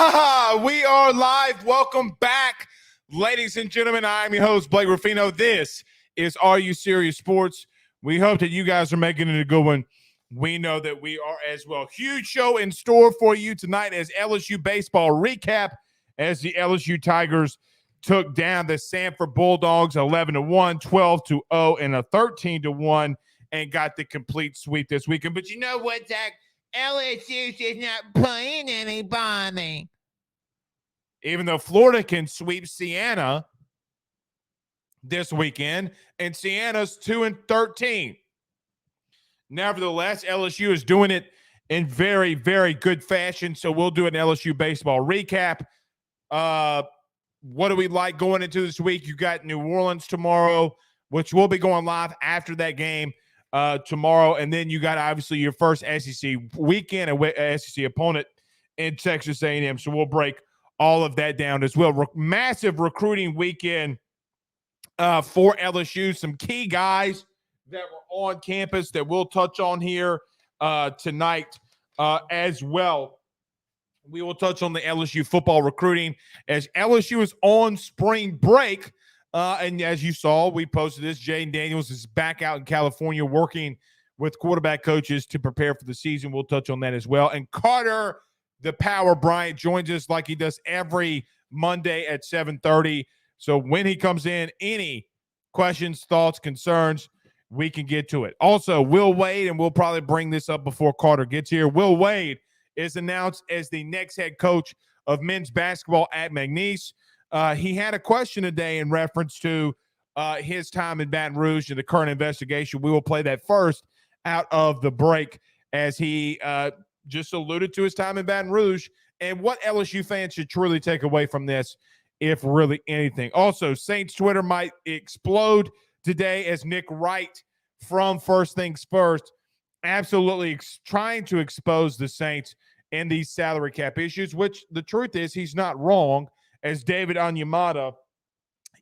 We are live. Welcome back, ladies and gentlemen. I'm your host, Blake Ruffino. This is Are You Serious Sports? We hope that you guys are making it a good one. We know that we are as well. Huge show in store for you tonight as LSU baseball recap as the LSU Tigers took down the Sanford Bulldogs 11-1, 12-0, and a 13-1 and got the complete sweep this weekend. But you know what, Zach? LSU is not playing anybody. Even though Florida can sweep Siena this weekend, and Siena's 2-13. Nevertheless, LSU is doing it in very, very good fashion. So we'll do an LSU baseball recap. What do we like going into this week? You got New Orleans tomorrow, which will be going live after that game tomorrow. And then you got obviously your first SEC weekend and SEC opponent in Texas A&M. So we'll break all of that down as well. Massive recruiting weekend for LSU. Some key guys that were on campus that we'll touch on here tonight as well. We will touch on the LSU football recruiting as LSU is on spring break. And as you saw, we posted this. Jaden Daniels is back out in California working with quarterback coaches to prepare for the season. We'll touch on that as well. And Carter, the Power Bryant, joins us like he does every Monday at 7:30. So when he comes in, any questions, thoughts, concerns, we can get to it. Also, Will Wade, and we'll probably bring this up before Carter gets here. Will Wade is announced as the next head coach of men's basketball at McNeese. He had a question today in reference to his time in Baton Rouge and the current investigation. We will play that first out of the break as he just alluded to his time in Baton Rouge and what LSU fans should truly take away from this, if really anything. Also, Saints Twitter might explode today as Nick Wright from First Things First absolutely trying to expose the Saints in these salary cap issues, which the truth is he's not wrong, as David Onyemata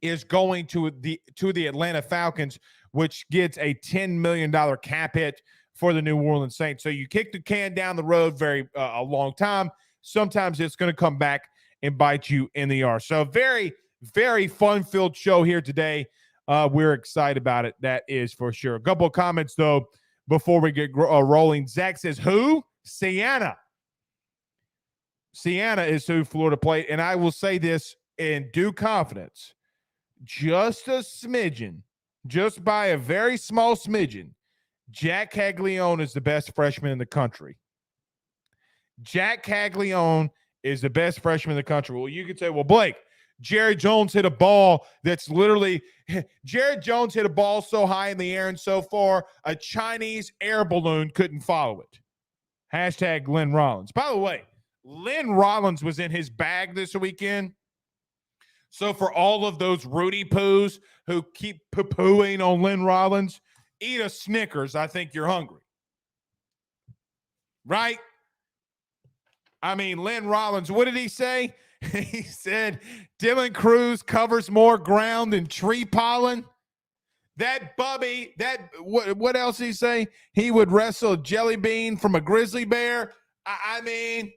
is going to the Atlanta Falcons, which gets a $10 million cap hit for the New Orleans Saints. So you kick the can down the road a long time. Sometimes it's going to come back and bite you in the arse. So very, very fun-filled show here today. We're excited about it. That is for sure. A couple of comments, though, before we get rolling. Zach says, who? Siena. Siena is who Florida played. And I will say this in due confidence. Just a smidgen, just by a very small smidgen, Jack Caglione is the best freshman in the country. Jack Caglione is the best freshman in the country. Well, you could say, well, Blake, Jared Jones hit a ball that's literally – Jared Jones hit a ball so high in the air and so far, a Chinese air balloon couldn't follow it. Hashtag Lynn Rollins. By the way, Lynn Rollins was in his bag this weekend. So for all of those Rudy Poos who keep poo-pooing on Lynn Rollins, eat a Snickers. I think you're hungry. Right? I mean, Lynn Rollins, what did he say? He said, Dylan Cruz covers more ground than tree pollen. That Bubby, what else did he say? He would wrestle a jelly bean from a grizzly bear. I mean,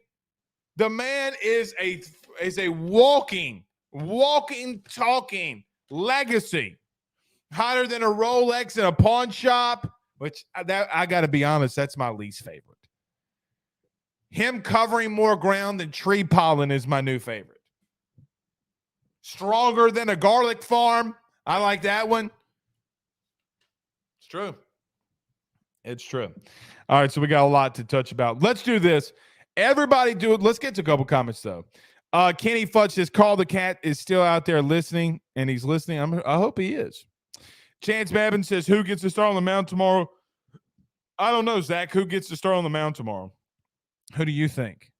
the man is a walking, talking legacy. Hotter than a Rolex in a pawn shop, which I got to be honest, that's my least favorite. Him covering more ground than tree pollen is my new favorite. Stronger than a garlic farm. I like that one. It's true. It's true. All right, so we got a lot to touch about. Let's do this. Everybody do it. Let's get to a couple comments, though. Kenny Futch says, Call the Cat is still out there listening, and he's listening. I hope he is. Chance Babin says, who gets to start on the mound tomorrow? I don't know, Zach. Who gets to start on the mound tomorrow? Who do you think?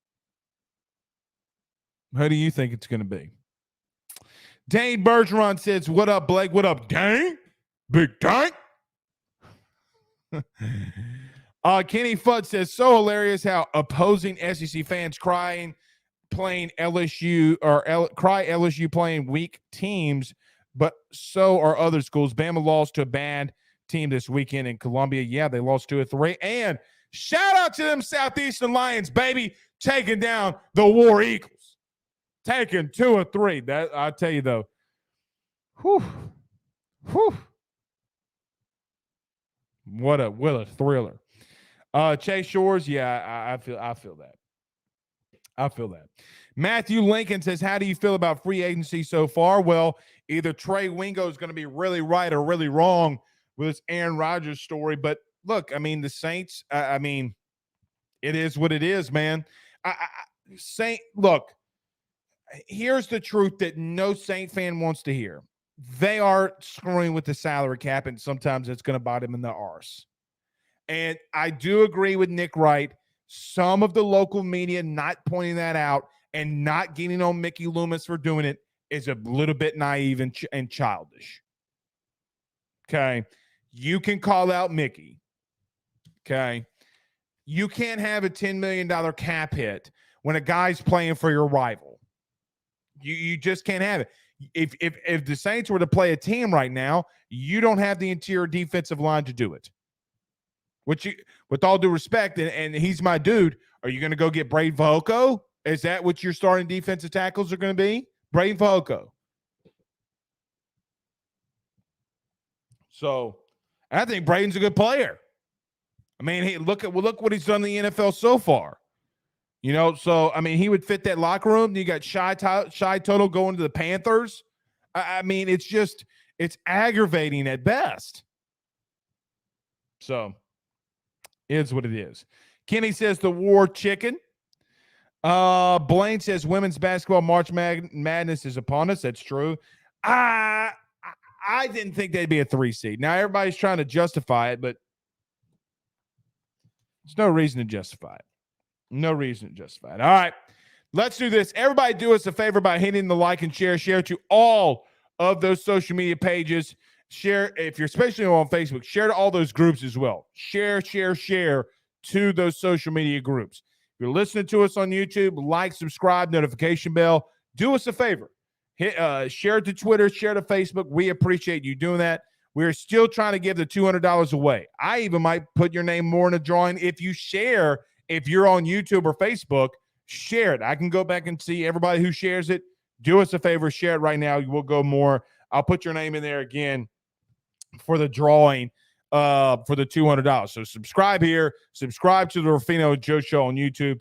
Who do you think it's going to be? Dane Bergeron says, what up, Blake? What up, Dane? Big Dane? Kenny Fudd says, so hilarious how opposing SEC fans playing LSU or cry LSU playing weak teams, but so are other schools. Bama lost to a bad team this weekend in Columbia. Yeah, they lost 2-3. And shout out to them Southeastern Lions, baby, taking down the War Eagles. Taking 2 or 3. That I'll tell you though. Whew. What a thriller. Chase Shores, yeah, I feel that. I feel that. Matthew Lincoln says, how do you feel about free agency so far? Well, either Trey Wingo is going to be really right or really wrong with this Aaron Rodgers story. But look, I mean, the Saints, it is what it is, man. Look, here's the truth that no Saint fan wants to hear. They are screwing with the salary cap, and sometimes it's going to bite them in the arse. And I do agree with Nick Wright. Some of the local media not pointing that out and not getting on Mickey Loomis for doing it is a little bit naive and childish. Okay. You can call out Mickey. Okay. You can't have a $10 million cap hit when a guy's playing for your rival. You just can't have it. If the Saints were to play a team right now, you don't have the interior defensive line to do it. With all due respect, and he's my dude, are you going to go get Braden Fehoko? Is that what your starting defensive tackles are going to be? Braden Fehoko. So I think Braden's a good player. I mean, hey, look what he's done in the NFL so far. You know, so I mean, he would fit that locker room. You got Shy Toto going to the Panthers. I mean, it's aggravating at best. So is what it is. Kenny says the war chicken. Blaine says women's basketball March Madness is upon us. That's true. I didn't think they'd be a 3 seed. Now everybody's trying to justify it, but there's no reason to justify it. No reason to justify it. All right, let's do this. Everybody do us a favor by hitting the like and share. Share to all of those social media pages. Share, if you're especially on Facebook, share to all those groups as well. Share to those social media groups. If you're listening to us on YouTube, like, subscribe, notification bell. Do us a favor. Share it to Twitter, share to Facebook. We appreciate you doing that. We're still trying to give the $200 away. I even might put your name more in a drawing if you share. If you're on YouTube or Facebook, share it. I can go back and see everybody who shares it. Do us a favor, share it right now. We'll go more. I'll put your name in there again for the drawing for the $200. So subscribe here. Subscribe to the Ruffino Joe Show on YouTube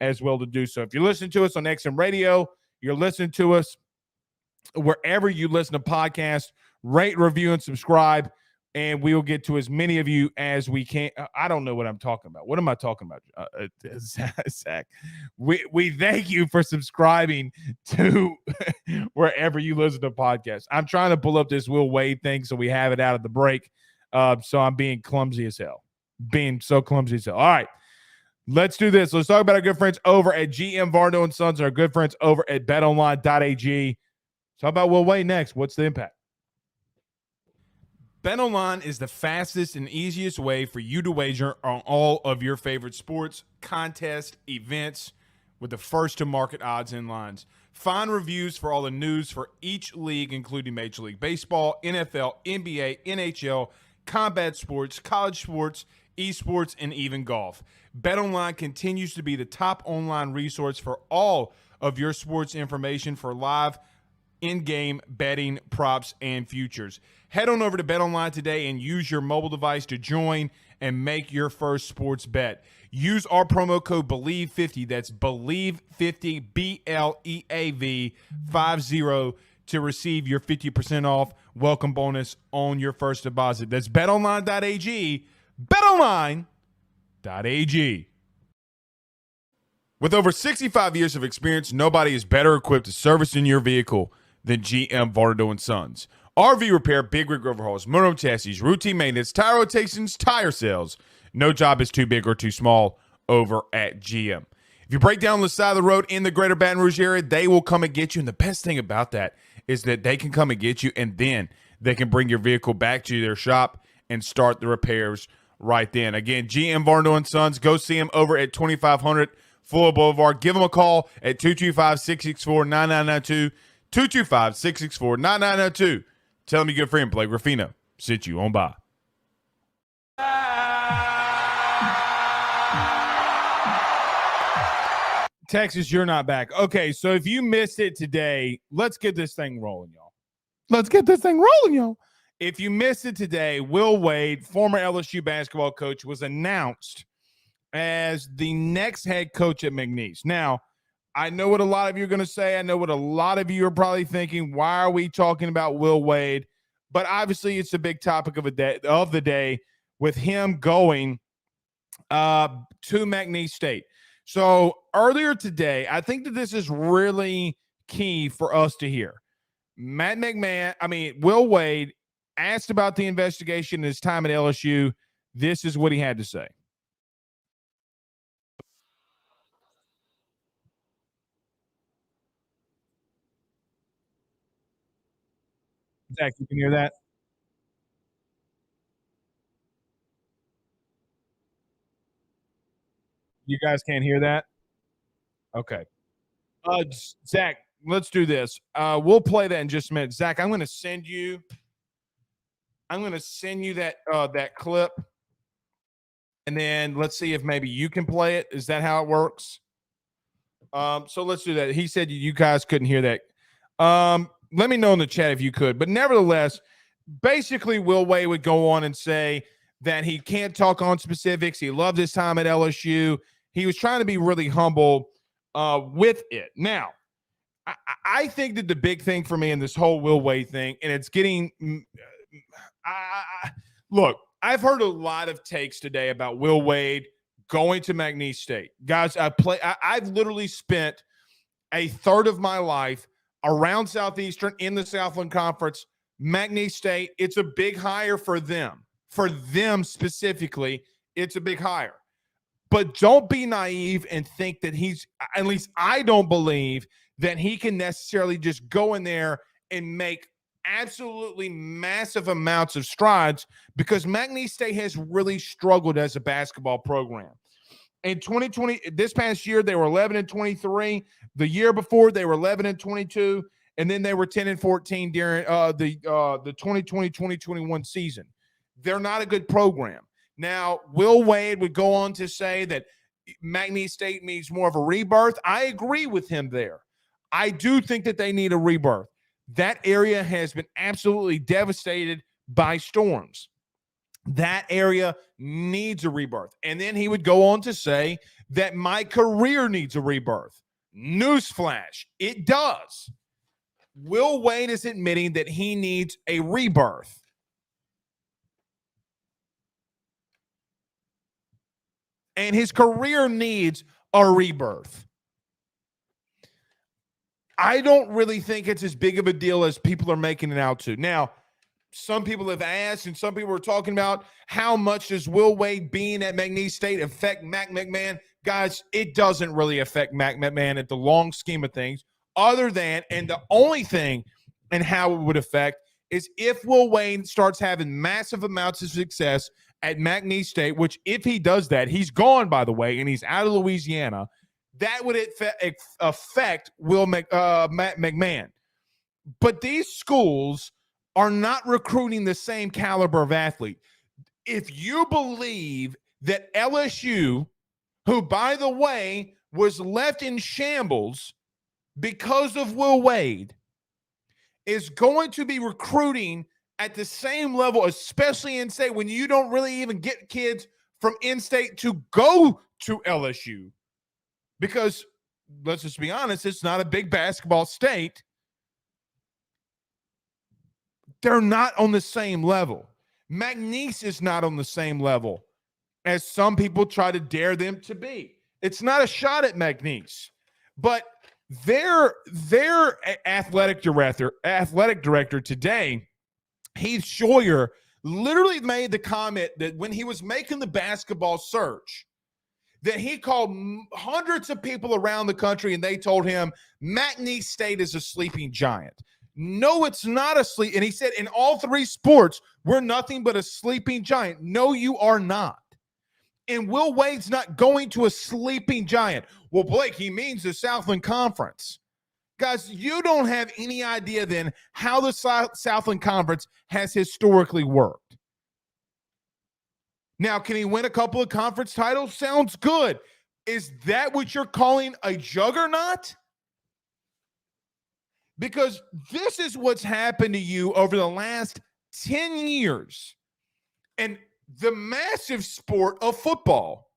as well to do so. If you listen to us on XM Radio, you're listening to us wherever you listen to podcasts, rate, review, and subscribe. And we will get to as many of you as we can. I don't know what I'm talking about. What am I talking about, Zach? We thank you for subscribing to wherever you listen to podcasts. I'm trying to pull up this Will Wade thing so we have it out of the break. So I'm being clumsy as hell. Being so clumsy as hell. All right, let's do this. Let's talk about our good friends over at GM Varno & Sons and our good friends over at betonline.ag. Talk about Will Wade next. What's the impact? BetOnline is the fastest and easiest way for you to wager on all of your favorite sports, contests, events with the first-to-market odds and lines. Find reviews for all the news for each league, including Major League Baseball, NFL, NBA, NHL, combat sports, college sports, esports, and even golf. BetOnline continues to be the top online resource for all of your sports information for live in-game betting, props, and futures. Head on over to BetOnline today and use your mobile device to join and make your first sports bet. Use our promo code BELIEVE50, that's BELIEVE50, BLEAV 50, to receive your 50% off welcome bonus on your first deposit. That's betonline.ag, betonline.ag. With over 65 years of experience, nobody is better equipped to service in your vehicle than GM Varno & Sons. RV repair, big rig overhauls, motorhome chassis, routine maintenance, tire rotations, tire sales. No job is too big or too small over at GM. If you break down the side of the road in the greater Baton Rouge area, they will come and get you. And the best thing about that is that they can come and get you, and then they can bring your vehicle back to their shop and start the repairs right then. Again, GM Varno & Sons. Go see them over at 2500 Fuller Boulevard. Give them a call at 225-664-9992. 225-664-9992. Tell them your good friend Blake Ruffino sent you on by. Texas, you're not back. Okay, so if you missed it today, let's get this thing rolling, y'all. Let's get this thing rolling, y'all. If you missed it today, Will Wade, former LSU basketball coach, was announced as the next head coach at McNeese. Now, I know what a lot of you are going to say. I know what a lot of you are probably thinking. Why are we talking about Will Wade? But obviously, it's a big topic of the day with him going to McNeese State. So earlier today, I think that this is really key for us to hear. Will Wade asked about the investigation and his time at LSU. This is what he had to say. Zach, you can hear that? You guys can't hear that? Okay. Zach, let's do this. We'll play that in just a minute. Zach, I'm going to send you that clip, and then let's see if maybe you can play it. Is that how it works? So let's do that. He said you guys couldn't hear that. Let me know in the chat if you could. But nevertheless, basically, Will Wade would go on and say that he can't talk on specifics. He loved his time at LSU. He was trying to be really humble with it. Now, I think that the big thing for me in this whole Will Wade thing, and it's getting look, I've heard a lot of takes today about Will Wade going to McNeese State. Guys, I've literally spent a third of my life around Southeastern in the Southland Conference. McNeese State, it's a big hire for them. For them specifically, it's a big hire. But don't be naive and think that at least I don't believe that he can necessarily just go in there and make absolutely massive amounts of strides, because McNeese State has really struggled as a basketball program. In 2020, this past year, they were 11-23. The year before, they were 11-22, and then they were 10-14 during the 2020-2021 season. They're not a good program. Now, Will Wade would go on to say that McNeese State needs more of a rebirth. I agree with him there. I do think that they need a rebirth. That area has been absolutely devastated by storms. That area needs a rebirth. And then he would go on to say that my career needs a rebirth. Newsflash, it does. Will Wade is admitting that he needs a rebirth. And his career needs a rebirth. I don't really think it's as big of a deal as people are making it out to. Now, some people have asked, and some people are talking about, how much does Will Wade being at McNeese State affect Mac McMahon? Guys, it doesn't really affect Mac McMahon at the long scheme of things, other than, and the only thing and how it would affect is if Will Wade starts having massive amounts of success at McNeese State, which if he does that, he's gone, by the way, and he's out of Louisiana, that would affect Matt McMahon. But these schools are not recruiting the same caliber of athlete. If you believe that LSU, who, by the way, was left in shambles because of Will Wade, is going to be recruiting at the same level, especially in state, when you don't really even get kids from in-state to go to LSU, because let's just be honest, it's not a big basketball state. They're not on the same level. McNeese is not on the same level as some people try to dare them to be. It's not a shot at McNeese, but their athletic director today, Heath Schroyer, literally made the comment that when he was making the basketball search, that he called hundreds of people around the country and they told him McNeese State is a sleeping giant. No, it's not a sleep. And he said, in all three sports, we're nothing but a sleeping giant. No, you are not. And Will Wade's not going to a sleeping giant. Well, Blake, he means the Southland Conference. Guys, you don't have any idea then how the Southland Conference has historically worked. Now, can he win a couple of conference titles? Sounds good. Is that what you're calling a juggernaut? Because this is what's happened to you over the last 10 years. And the massive sport of football.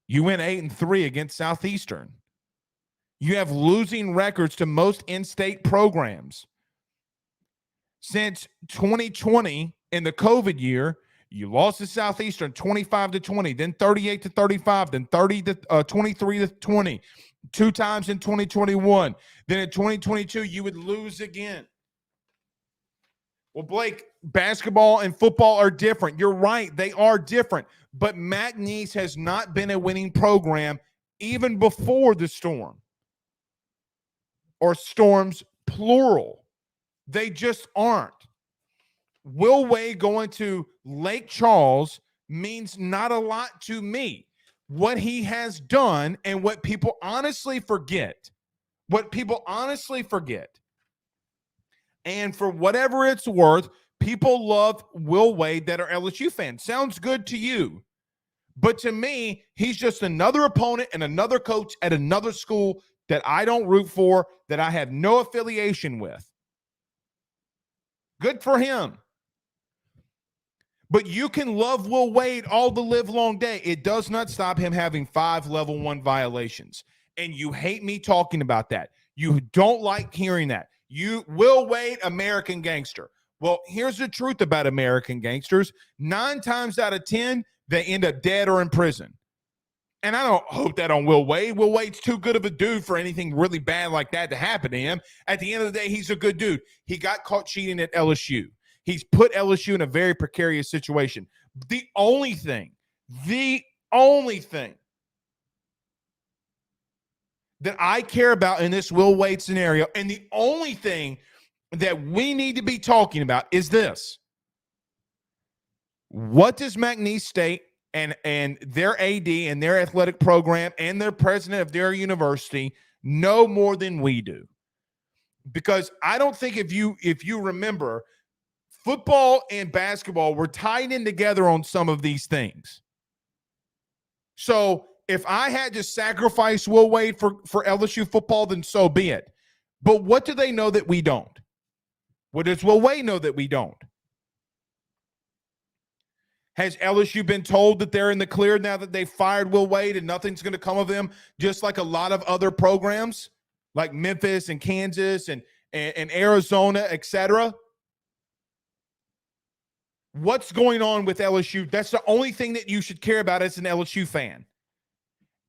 You went 8-3 against Southeastern. You have losing records to most in-state programs. Since 2020, in the COVID year, you lost to Southeastern 25-20, then 38-35, then 23-20, 2 times in 2021. Then in 2022, you would lose again. Well, Blake, basketball and football are different. You're right. They are different. But McNeese has not been a winning program even before the storm. Or storms, plural. They just aren't. Will Wade going to Lake Charles means not a lot to me. What he has done and what people honestly forget. And for whatever it's worth, people love Will Wade that are LSU fans. Sounds good to you. But to me, he's just another opponent and another coach at another school that I don't root for, that I have no affiliation with. Good for him. But you can love Will Wade all the live long day. It does not stop him having 5 level 1 violations. And you hate me talking about that. You don't like hearing that. You, Will Wade, American gangster. Well, here's the truth about American gangsters. 9 times out of 10, they end up dead or in prison. And I don't hope that on Will Wade. Will Wade's too good of a dude for anything really bad like that to happen to him. At the end of the day, he's a good dude. He got caught cheating at LSU. He's put LSU in a very precarious situation. The only thing that I care about in this Will Wade scenario, and the only thing that we need to be talking about is this. What does McNeese State and their AD and their athletic program and their president of their university know more than we do? Because I don't think if you remember, football and basketball were tied in together on some of these things. So if I had to sacrifice Will Wade for LSU football, then so be it. But what do they know that we don't? What does Will Wade know that we don't? Has LSU been told that they're in the clear now that they fired Will Wade and nothing's going to come of them, just like a lot of other programs like Memphis and Kansas and Arizona, etc.? What's going on with LSU? That's the only thing that you should care about as an LSU fan.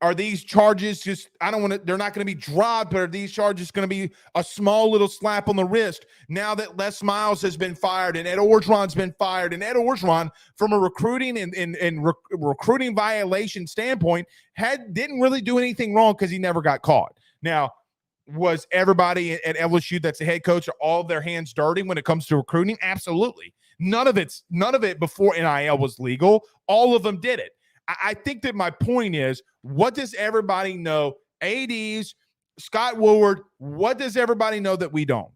Are these charges just, they're not going to be dropped, but are these charges going to be a small little slap on the wrist now that Les Miles has been fired and Ed Orgeron's been fired? And Ed Orgeron, from a recruiting and recruiting violation standpoint, didn't really do anything wrong because he never got caught. Now, was everybody at LSU that's a head coach, are all their hands dirty when it comes to recruiting? Absolutely. None of it before NIL was legal. All of them did it. I think that my point is, what does everybody know? ADs, Scott Woodward, what does everybody know that we don't?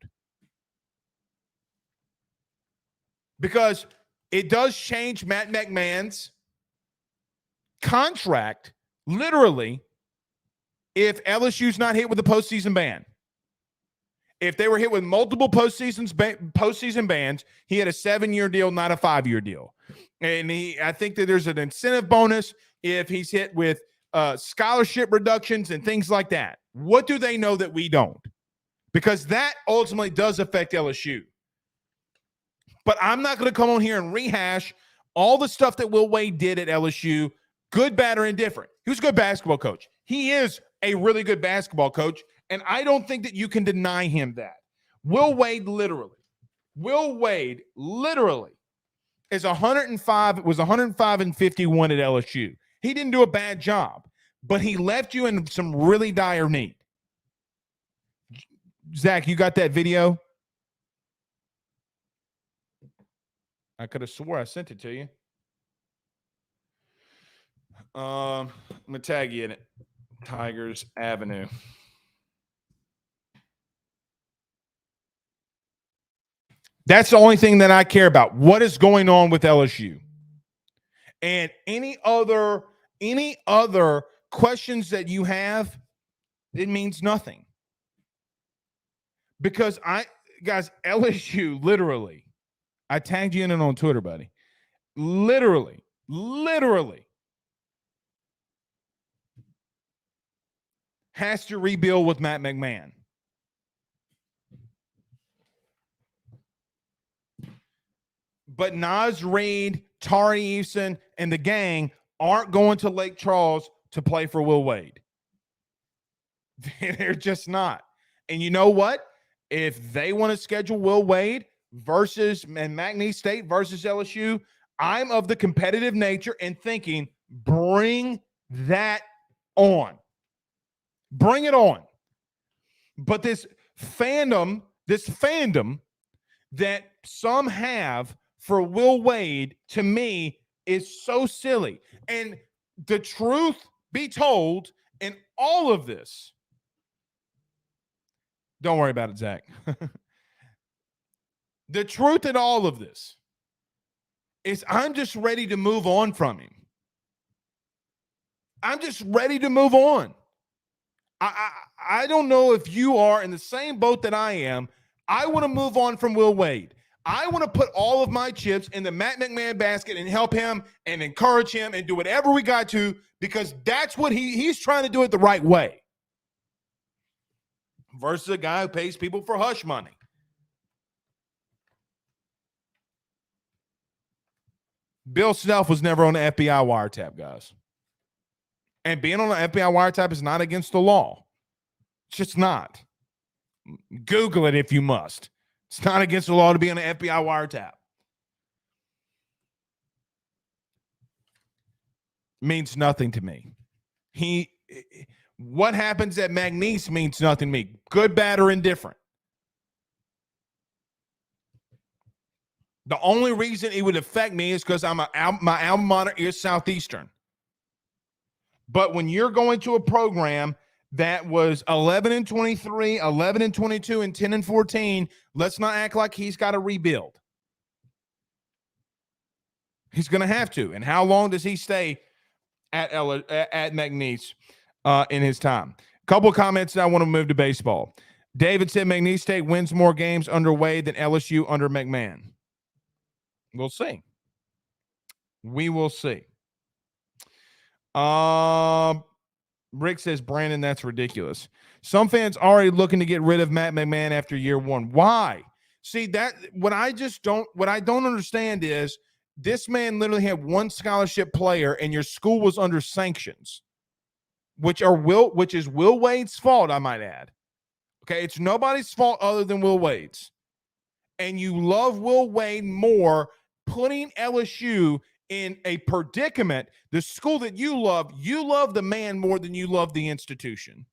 Because it does change Matt McMahon's contract, literally, if LSU's not hit with a postseason ban. If they were hit with multiple postseason bans, he had a 7-year deal, not a 5-year deal. And I think that there's an incentive bonus if he's hit with scholarship reductions and things like that. What do they know that we don't? Because that ultimately does affect LSU. But I'm not going to come on here and rehash all the stuff that Will Wade did at LSU, good, bad, or indifferent. He was a good basketball coach. He is a really good basketball coach, and I don't think that you can deny him that. Will Wade literally is 105, was 105-51 at LSU. He didn't do a bad job, but he left you in some really dire need. Zach, you got that video? I could have swore I sent it to you. I'm going to tag you in it. Tigers Avenue. That's the only thing that I care about. What is going on with LSU? And any other Any other questions that you have, it means nothing. Because guys, LSU literally, I tagged you in it on Twitter, buddy. Literally has to rebuild with Matt McMahon. But Naz Reid, Tari Eason, and the gang aren't going to Lake Charles to play for Will Wade. They're just not. And you know what? If they want to schedule Will Wade versus and McNeese State versus LSU, I'm of the competitive nature and thinking, bring that on. Bring it on. But this fandom that some have for Will Wade, to me, is so silly. And the truth be told, in all of this, don't worry about it, Zach. The truth in all of this is I'm just ready to move on from him. I'm just ready to move on. I don't know if you are in the same boat that I am. I want to move on from Will Wade. I want to put all of my chips in the Matt McMahon basket and help him and encourage him and do whatever we got to, because that's what he's trying to do it the right way. Versus a guy who pays people for hush money. Bill Self was never on the FBI wiretap, guys. And being on the FBI wiretap is not against the law. It's just not. Google it if you must. It's not against the law to be on the FBI wiretap. Means nothing to me. What happens at McNeese means nothing to me. Good, bad, or indifferent. The only reason it would affect me is because my alma mater is Southeastern. But when you're going to a program that was 11-23, 11-22, and 10-14, let's not act like he's got to rebuild. He's going to have to. And how long does he stay at McNeese in his time? A couple of comments, and I want to move to baseball. David said McNeese State wins more games under Wade than LSU under McMahon. We'll see. We will see. Rick says, Brandon, that's ridiculous. Some fans already looking to get rid of Matt McMahon after year one. Why? See, that what I don't understand is this man literally had one scholarship player and your school was under sanctions, which is Will Wade's fault, I might add. Okay, it's nobody's fault other than Will Wade's. And you love Will Wade more, putting LSU in a predicament. The school that you love the man more than you love the institution,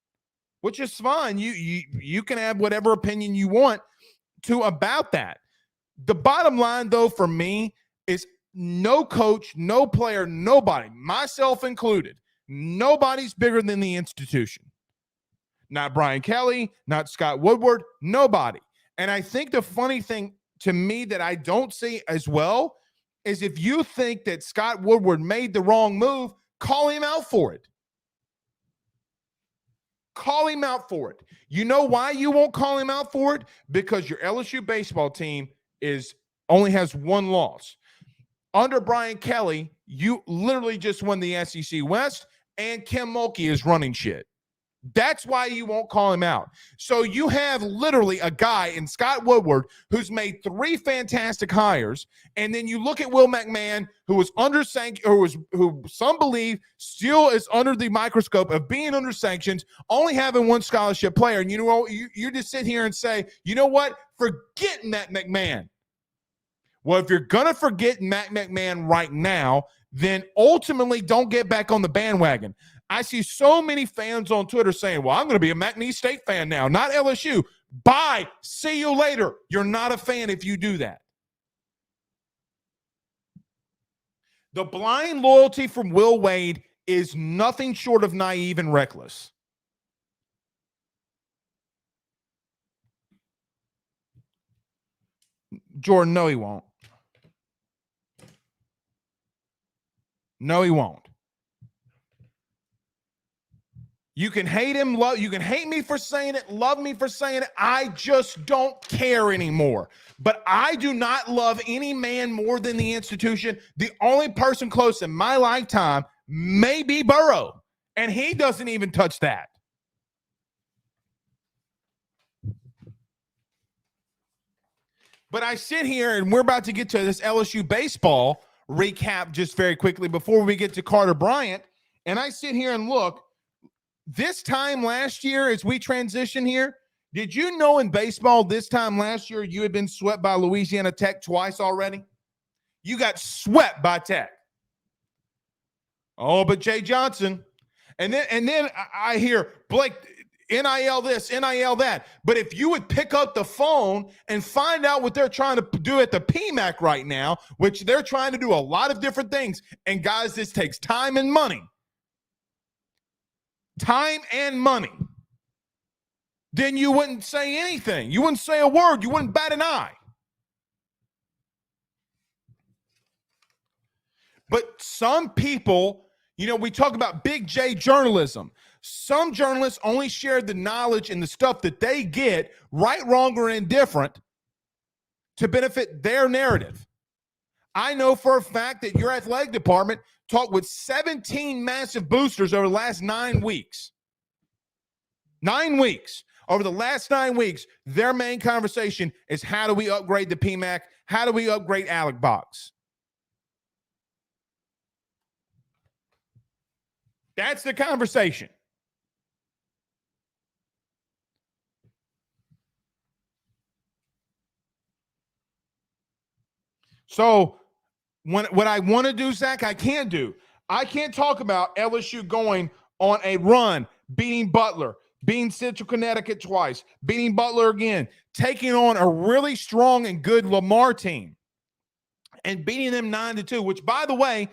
which is fine. You can have whatever opinion you want to about that. The bottom line, though, for me is no coach, no player, nobody, myself included, nobody's bigger than the institution. Not Brian Kelly, not Scott Woodward, nobody. And I think the funny thing to me that I don't see as well is if you think that Scott Woodward made the wrong move, call him out for it. Call him out for it. You know why you won't call him out for it? Because your LSU baseball team only has one loss. Under Brian Kelly, you literally just won the SEC West, and Kim Mulkey is running shit. That's why you won't call him out. So you have literally a guy in Scott Woodward who's made 3 fantastic hires, and then you look at Will McMahon, who was under sanctions, who some believe still is under the microscope of being under sanctions, only having one scholarship player. And you know, you just sit here and say, you know what? Forget Matt McMahon. Well, if you're gonna forget Matt McMahon right now, then ultimately don't get back on the bandwagon. I see so many fans on Twitter saying, well, I'm going to be a McNeese State fan now, not LSU. Bye. See you later. You're not a fan if you do that. The blind loyalty from Will Wade is nothing short of naive and reckless. Jordan, no, he won't. No, he won't. You can hate him, you can hate me for saying it, love me for saying it. I just don't care anymore. But I do not love any man more than the institution. The only person close in my lifetime may be Burrow, and he doesn't even touch that. But I sit here, and we're about to get to this LSU baseball recap just very quickly before we get to Carter Bryant. And I sit here and look. This time last year, as we transition here, did you know in baseball this time last year you had been swept by Louisiana Tech twice already? You got swept by Tech. Oh, but Jay Johnson. And then I hear Blake, NIL this, NIL that. But if you would pick up the phone and find out what they're trying to do at the PMAC right now, which they're trying to do a lot of different things. And guys, this takes time and money. Time and money, then you wouldn't say anything. You wouldn't say a word. You wouldn't bat an eye. But some people, we talk about big J journalism. Some journalists only share the knowledge and the stuff that they get, right, wrong, or indifferent, to benefit their narrative. I know for a fact that your athletic department talked with 17 massive boosters over the last 9 weeks. 9 weeks. Over the last 9 weeks, their main conversation is how do we upgrade the PMAC? How do we upgrade Alec Box? That's the conversation. So what I want to do, Zach, I can't do. I can't talk about LSU going on a run, beating Butler, beating Central Connecticut twice, beating Butler again, taking on a really strong and good Lamar team, and beating them 9-2, which, by the way,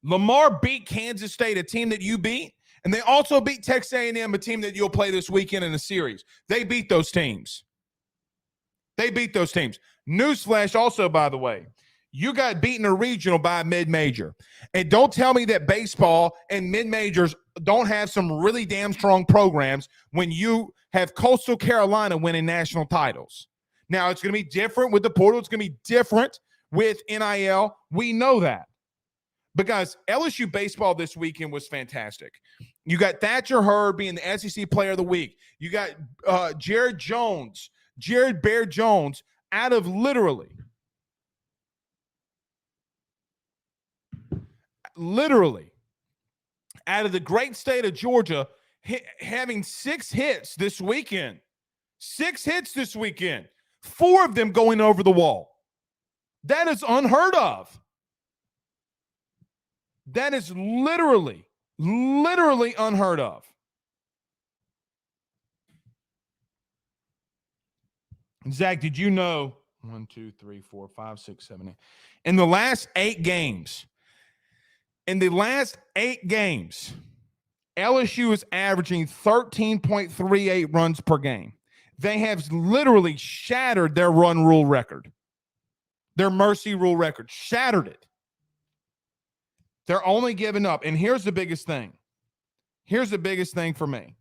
Lamar beat Kansas State, a team that you beat, and they also beat Texas A&M, a team that you'll play this weekend in the series. They beat those teams. Newsflash also, by the way, you got beaten a regional by a mid-major. And don't tell me that baseball and mid-majors don't have some really damn strong programs when you have Coastal Carolina winning national titles. Now, it's going to be different with the portal. It's going to be different with NIL. We know that. Because LSU baseball this weekend was fantastic. You got Thatcher Hurd being the SEC Player of the Week. You got Jared Bear Jones, out of literally out of the great state of Georgia, having 6 hits this weekend. 6 hits this weekend. 4 of them going over the wall. That is unheard of. That is literally unheard of. Zach, did you know 1, 2, 3, 4, 5, 6, 7, 8? In the last 8 games, LSU is averaging 13.38 runs per game. They have literally shattered their run rule record. Their mercy rule record. Shattered it. They're only giving up. And here's the biggest thing. Here's the biggest thing for me.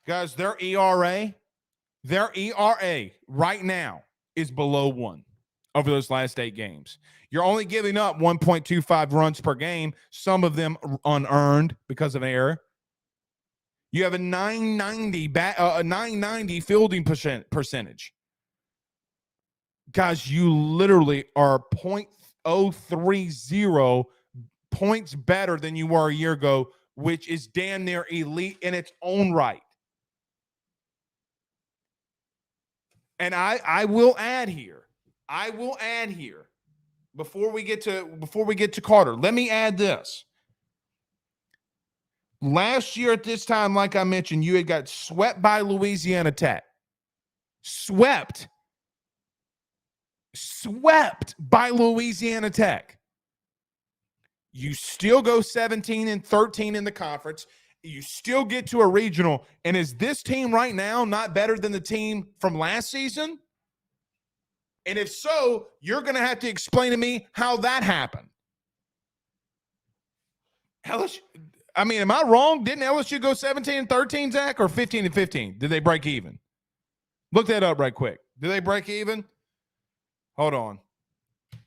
Guys, their ERA right now is below 1 over those last 8 games. You're only giving up 1.25 runs per game, some of them unearned because of error. You have a 990 fielding percentage. Guys, you literally are 0.030 points better than you were a year ago, which is damn near elite in its own right. And I will add here before we get to Carter. Let me add this. Last year at this time, like I mentioned, you had got swept by Louisiana Tech. Swept by Louisiana Tech. You still go 17-13 in the conference. You still get to a regional. And is this team right now not better than the team from last season? And if so, you're going to have to explain to me how that happened. I mean, am I wrong? Didn't LSU go 17-13, Zach, or 15-15? Did they break even? Look that up right quick. Did they break even? Hold on. I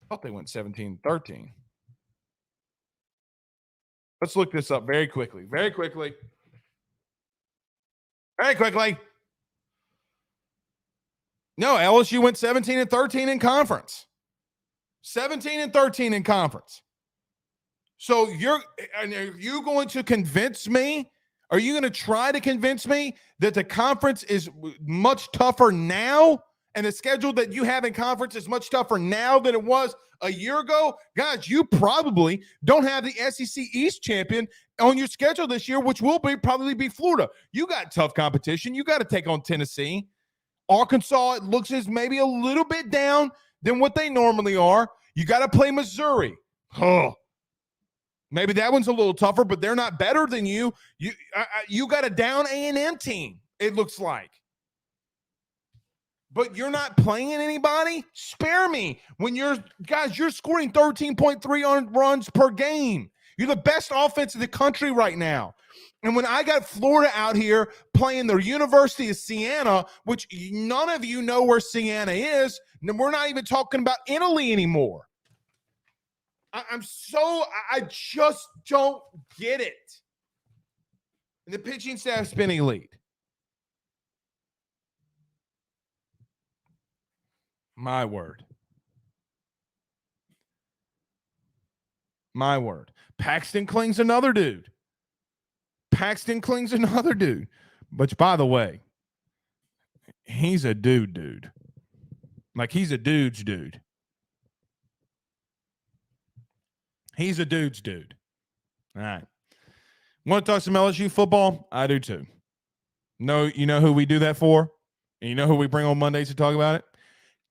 thought they went 17-13. Let's look this up very quickly. Very quickly. Very quickly. No, LSU went 17-13 in conference. 17-13 in conference. So are you going to convince me? Are you going to try to convince me that the conference is much tougher now and the schedule that you have in conference is much tougher now than it was a year ago? Guys, you probably don't have the SEC East champion on your schedule this year, which will probably be Florida. You got tough competition. You got to take on Tennessee. Arkansas, it looks as maybe a little bit down than what they normally are. You got to play Missouri. Maybe that one's a little tougher, but they're not better than you. You got a down A&M team, it looks like. But you're not playing anybody? Spare me. When you're scoring 13.3 on runs per game. You're the best offense in the country right now. And when I got Florida out here playing the University of Siena, which none of you know where Siena is, and we're not even talking about Italy anymore. I just don't get it. And the pitching staff's been elite. My word. My word. Paxton Kling's another dude. Which, by the way, he's a dude. Like, he's a dude's dude. He's a dude's dude. All right. Want to talk some LSU football? I do too. No, you know who we do that for? And you know who we bring on Mondays to talk about it?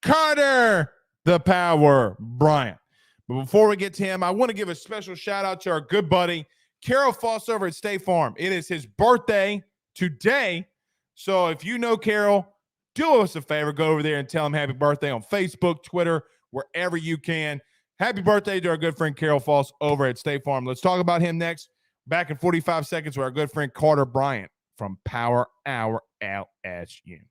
Carter the Power Bryant. But before we get to him, I want to give a special shout out to our good buddy, Carol Foss over at State Farm. It is his birthday today. So if you know Carol, do us a favor. Go over there and tell him happy birthday on Facebook, Twitter, wherever you can. Happy birthday to our good friend Carol Foss over at State Farm. Let's talk about him next. Back in 45 seconds with our good friend Carter Bryant from Power Hour LSU.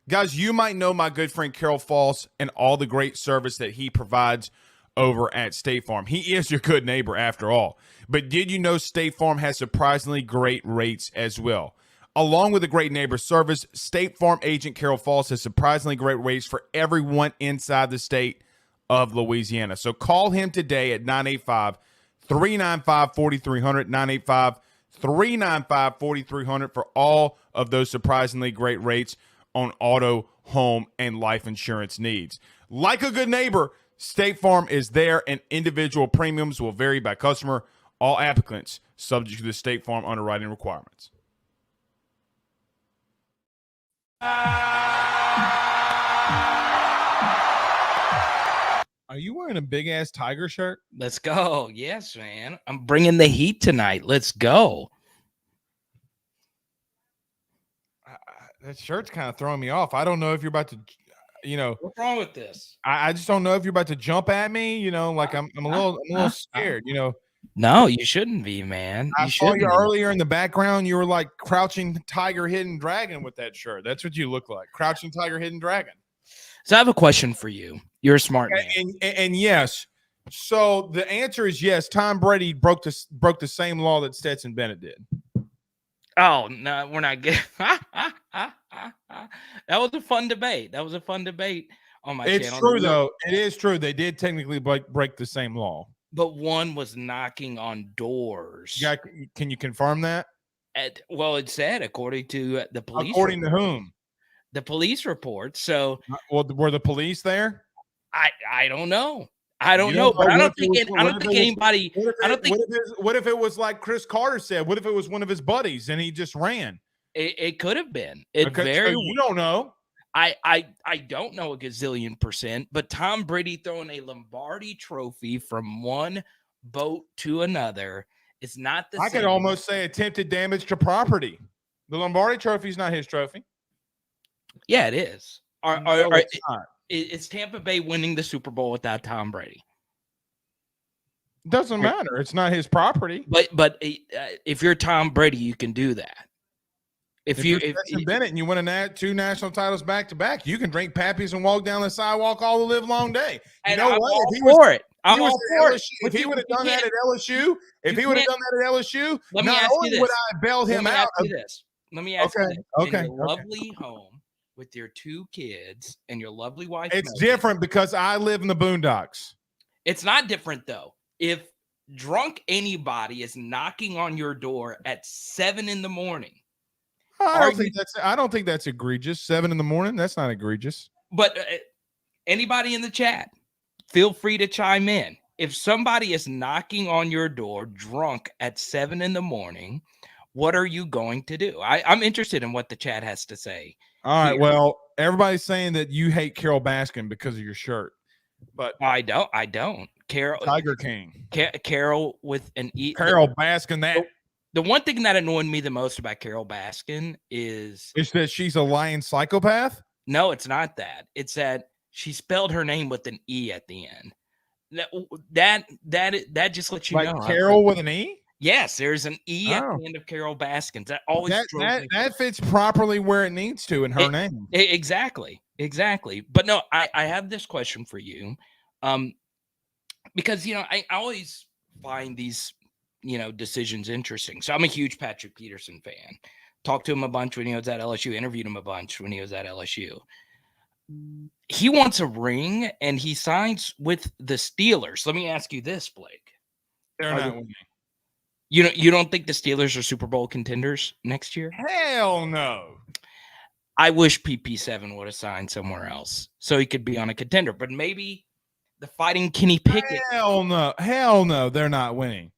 Guys, you might know my good friend Carol Foss and all the great service that he provides over at State Farm. He is your good neighbor after all. But did you know State Farm has surprisingly great rates as well? Along with the great neighbor service, State Farm agent Carol Foss has surprisingly great rates for everyone inside the state of Louisiana. So call him today at 985-395-4300, 985-395-4300 for all of those surprisingly great rates on auto, home, and life insurance needs. Like a good neighbor, State Farm is there, and individual premiums will vary by customer. All applicants subject to the State Farm underwriting requirements. Are you wearing a big-ass Tiger shirt? Let's go. Yes, man. I'm bringing the heat tonight. Let's go. That shirt's kind of throwing me off. I don't know if you're about to, What's wrong with this? I just don't know if you're about to jump at me. Like I'm a little scared. No, you shouldn't be, man. I saw you earlier in the background. You were like Crouching Tiger, Hidden Dragon with that shirt. That's what you look like, Crouching Tiger, Hidden Dragon. So I have a question for you. You're a smart man. And yes. So the answer is yes. Tom Brady broke the same law that Stetson Bennett did. Oh, no, we're not getting that was a fun debate. On my channel. It's true, though. It is true. They did technically break the same law. But one was knocking on doors. Yeah, can you confirm that? Well, it said according to the police. According to whom? The police report. So, were the police there? I don't know. I don't know, but I don't think anybody. What if it was like Chris Carter said? What if it was one of his buddies and he just ran? It could have been. You don't know. I don't know a gazillion %, but Tom Brady throwing a Lombardi trophy from one boat to another is not the same. I could almost say attempted damage to property. The Lombardi trophy is not his trophy. Yeah, it is. It's Tampa Bay winning the Super Bowl without Tom Brady. Doesn't matter. It's not his property. But if you're Tom Brady, you can do that. If you're Stetson Bennett and you win 2 national titles back to back, you can drink Pappies and walk down the sidewalk all the live long day. You know what? If he was I'm all for it. If he would have done that at LSU, not only would I have bailed him out. Let me ask you this. Okay. In your lovely home with your 2 kids and your lovely wife. It's different because I live in the boondocks. It's not different though. If drunk anybody is knocking on your door at 7 a.m. I don't think that's egregious. 7 a.m. That's not egregious. But anybody in the chat, feel free to chime in. If somebody is knocking on your door drunk at 7 a.m, what are you going to do? I'm interested in what the chat has to say. All right. Well, everybody's saying that you hate Carol Baskin because of your shirt, but I don't. Carol Tiger King. Carol with an E. Carol Baskin. That. The one thing that annoyed me the most about Carol Baskin is that she's a lying psychopath? No, it's not that. It's that she spelled her name with an E at the end. That just lets you know. Carol with an E? Yes, there's an E at the end of Carol Baskin. That always that fits properly where it needs to in her name. Exactly. But no, I have this question for you. Because I always find these decisions interesting. So I'm a huge Patrick Peterson fan. Talked to him a bunch when he was at LSU, interviewed him a bunch when he was at LSU. He wants a ring and he signs with the Steelers. Let me ask you this, Blake. They're not winning. You don't think the Steelers are Super Bowl contenders next year? Hell no. I wish PP7 would have signed somewhere else so he could be on a contender, but maybe the Fighting Kenny Pickett. Hell no. They're not winning.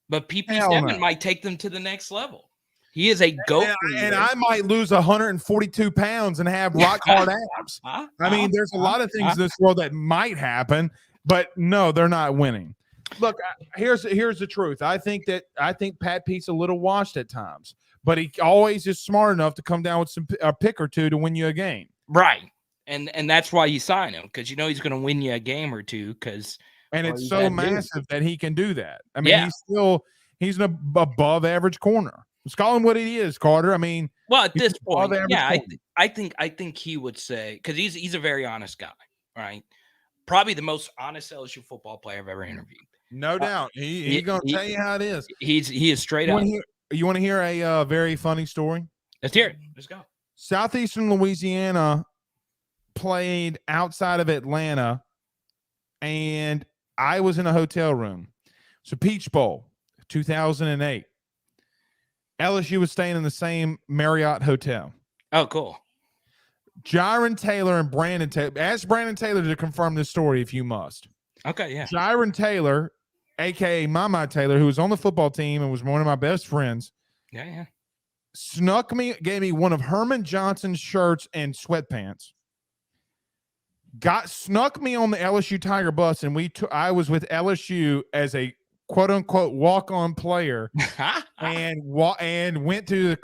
But PP7 might take them to the next level. He is a goat. And I might lose 142 pounds and have rock hard abs. I mean, there's a lot of things in this world that might happen, but no, they're not winning. Look, here's the truth. I think Pat Pete's a little washed at times, but he always is smart enough to come down with a pick or two to win you a game. Right. And that's why you sign him, because he's going to win you a game or two. And it's so massive that he can do that. I mean, he's an above average corner. Let's call him what he is, Carter. I mean, well, at this point, I think he would say, because he's a very honest guy, right? Probably the most honest LSU football player I've ever interviewed. No doubt. He's going to tell you how it is. He is straight up. You want to hear a very funny story? Let's hear it. Let's go. Southeastern Louisiana played outside of Atlanta, and I was in a hotel room. So Peach Bowl, 2008. LSU was staying in the same Marriott hotel. Oh, cool. Jiron Taylor and Brandon Taylor. Ask Brandon Taylor to confirm this story if you must. Okay, yeah. Jiron Taylor, a.k.a. Mama Taylor, who was on the football team and was one of my best friends. Yeah. Gave me one of Herman Johnson's shirts and sweatpants. Snuck me on the LSU Tiger bus, and I was with LSU as a quote unquote walk-on player, and went to the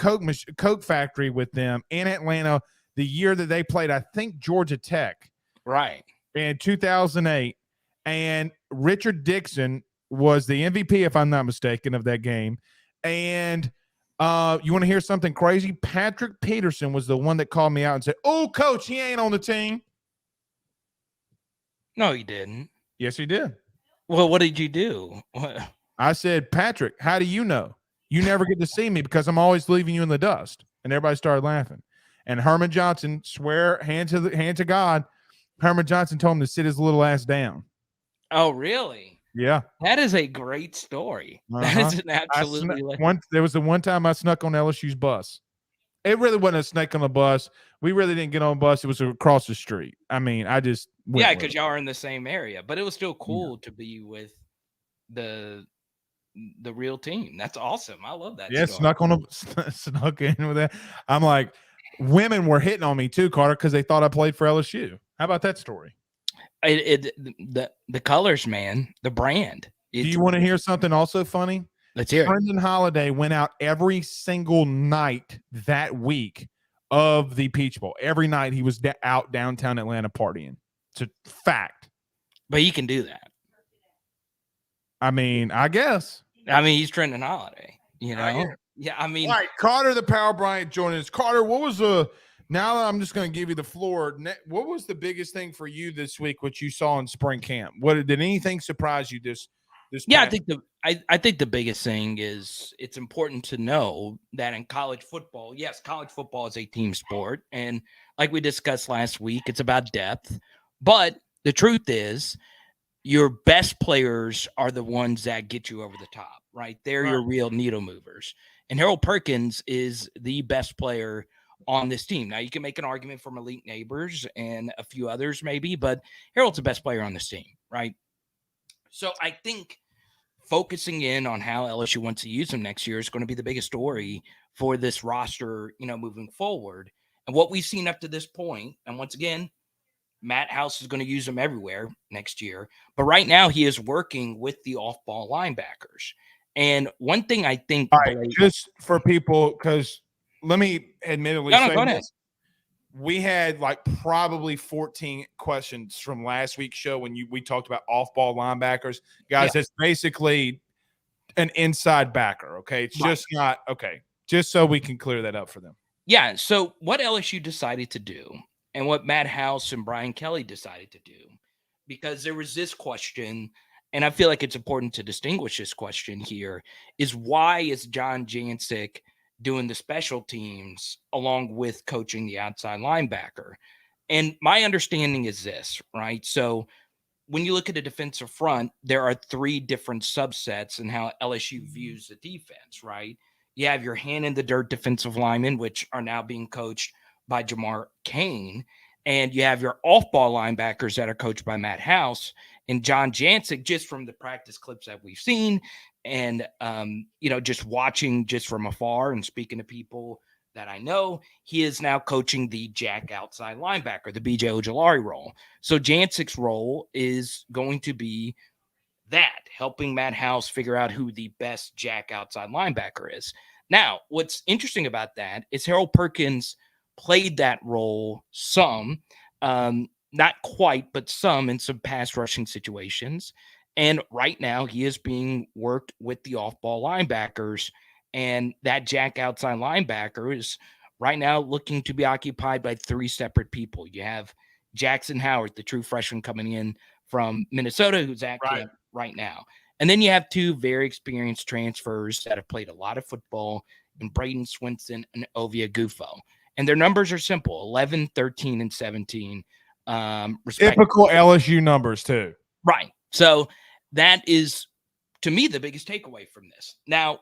Coke factory with them in Atlanta the year that they played, I think, Georgia Tech, right, in 2008. And Richard Dixon was the MVP, if I'm not mistaken, of that game. And you want to hear something crazy? Patrick Peterson was the one that called me out and said, "Oh, coach, he ain't on the team." No, he didn't. Yes, he did. Well, what did you do? I said, "Patrick, how do you know? You never get to see me because I'm always leaving you in the dust." And everybody started laughing. And Herman Johnson, hand to God, Herman Johnson told him to sit his little ass down. Oh, really? Yeah. That is a great story. That is an absolutely. There was the one time I snuck on LSU's bus. It really wasn't a snake on the bus. We really didn't get on the bus. It was across the street. I mean, I just because y'all are in the same area, but it was still cool to be with the real team. That's awesome. I love that. Yeah, snuck in with that. I'm like, women were hitting on me too, Carter, because they thought I played for LSU. How about that story? The colors, man, the brand. Do you want to hear something also funny? Let's hear it. Brendan Holiday went out every single night that week of the Peach Bowl. Every night he was out downtown Atlanta partying. It's a fact. But he can do that. I mean, I guess. I mean, he's trending holiday, you I know? guess. Yeah, I mean, All right, Carter, the Power Bryant joining us. Carter, what was now that I'm just going to give you the floor, what was the biggest thing for you this week, what you saw in spring camp? Did anything surprise you this yeah, past? I think the biggest thing is it's important to know that in college football, yes, college football is a team sport. And like we discussed last week, it's about depth. But the truth is, your best players are the ones that get you over the top, right? They're Right. your real needle movers. And Harold Perkins is the best player on this team. Now, you can make an argument from Elite Neighbors and a few others maybe, but Harold's the best player on this team, right? So I think focusing in on how LSU wants to use him next year is going to be the biggest story for this roster, moving forward. And what we've seen up to this point, and once again, Matt House is going to use him everywhere next year. But right now, he is working with the off-ball linebackers. And one thing I think, All right, just for people, because let me admittedly say go ahead. this. We had like probably 14 questions from last week's show when we talked about off-ball linebackers. Guys, It's basically an inside backer, okay? It's just not – okay, just so we can clear that up for them. Yeah, so what LSU decided to do and what Matt House and Brian Kelly decided to do, because there was this question, and I feel like it's important to distinguish this question here, is why is John Jancic doing the special teams along with coaching the outside linebacker? And my understanding is this, right? So when you look at a defensive front, there are three different subsets in how LSU views the defense, right? You have your hand in the dirt defensive linemen, which are now being coached by Jamar Kane. And you have your off-ball linebackers that are coached by Matt House and John Jancic, just from the practice clips that we've seen. And, just watching just from afar and speaking to people that I know, he is now coaching the jack outside linebacker, the BJ Ojolari role. So Jancic's role is going to be that, helping Matt House figure out who the best jack outside linebacker is. Now, what's interesting about that is Harold Perkins played that role some, not quite, but some in some pass rushing situations. And right now he is being worked with the off-ball linebackers, and that jack outside linebacker is right now looking to be occupied by three separate people. You have Jackson Howard, the true freshman coming in from Minnesota, who's at camp right now. And then you have two very experienced transfers that have played a lot of football in Braden Swinson and Ovia Gufo. And their numbers are simple, 11, 13, and 17. Typical LSU numbers too. Right. So that is, to me, the biggest takeaway from this. Now,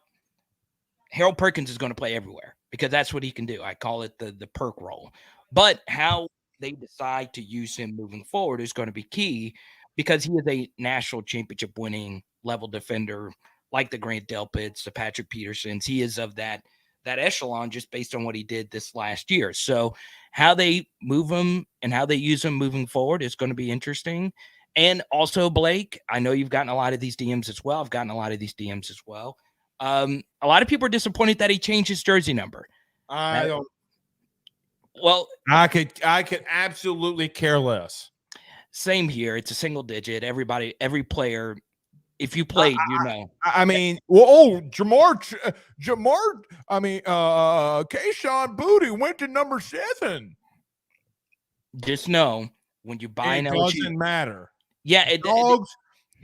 Harold Perkins is going to play everywhere because that's what he can do. I call it the perk role. But how they decide to use him moving forward is going to be key, because he is a national championship winning level defender like the Grant Delpits, the Patrick Petersons. He is of that echelon just based on what he did this last year. So how they move him and how they use him moving forward is going to be interesting. And also, Blake, I know you've gotten a lot of these DMs as well. I've gotten a lot of these DMs as well. A lot of people are disappointed that he changed his jersey number. I don't. Well, I could absolutely care less. Same here. It's a single digit. Every player, if you played, I mean, Jamar. I mean, Kayshawn Booty went to number 7. Just know when you buy an LSU, it doesn't matter. Yeah, dogs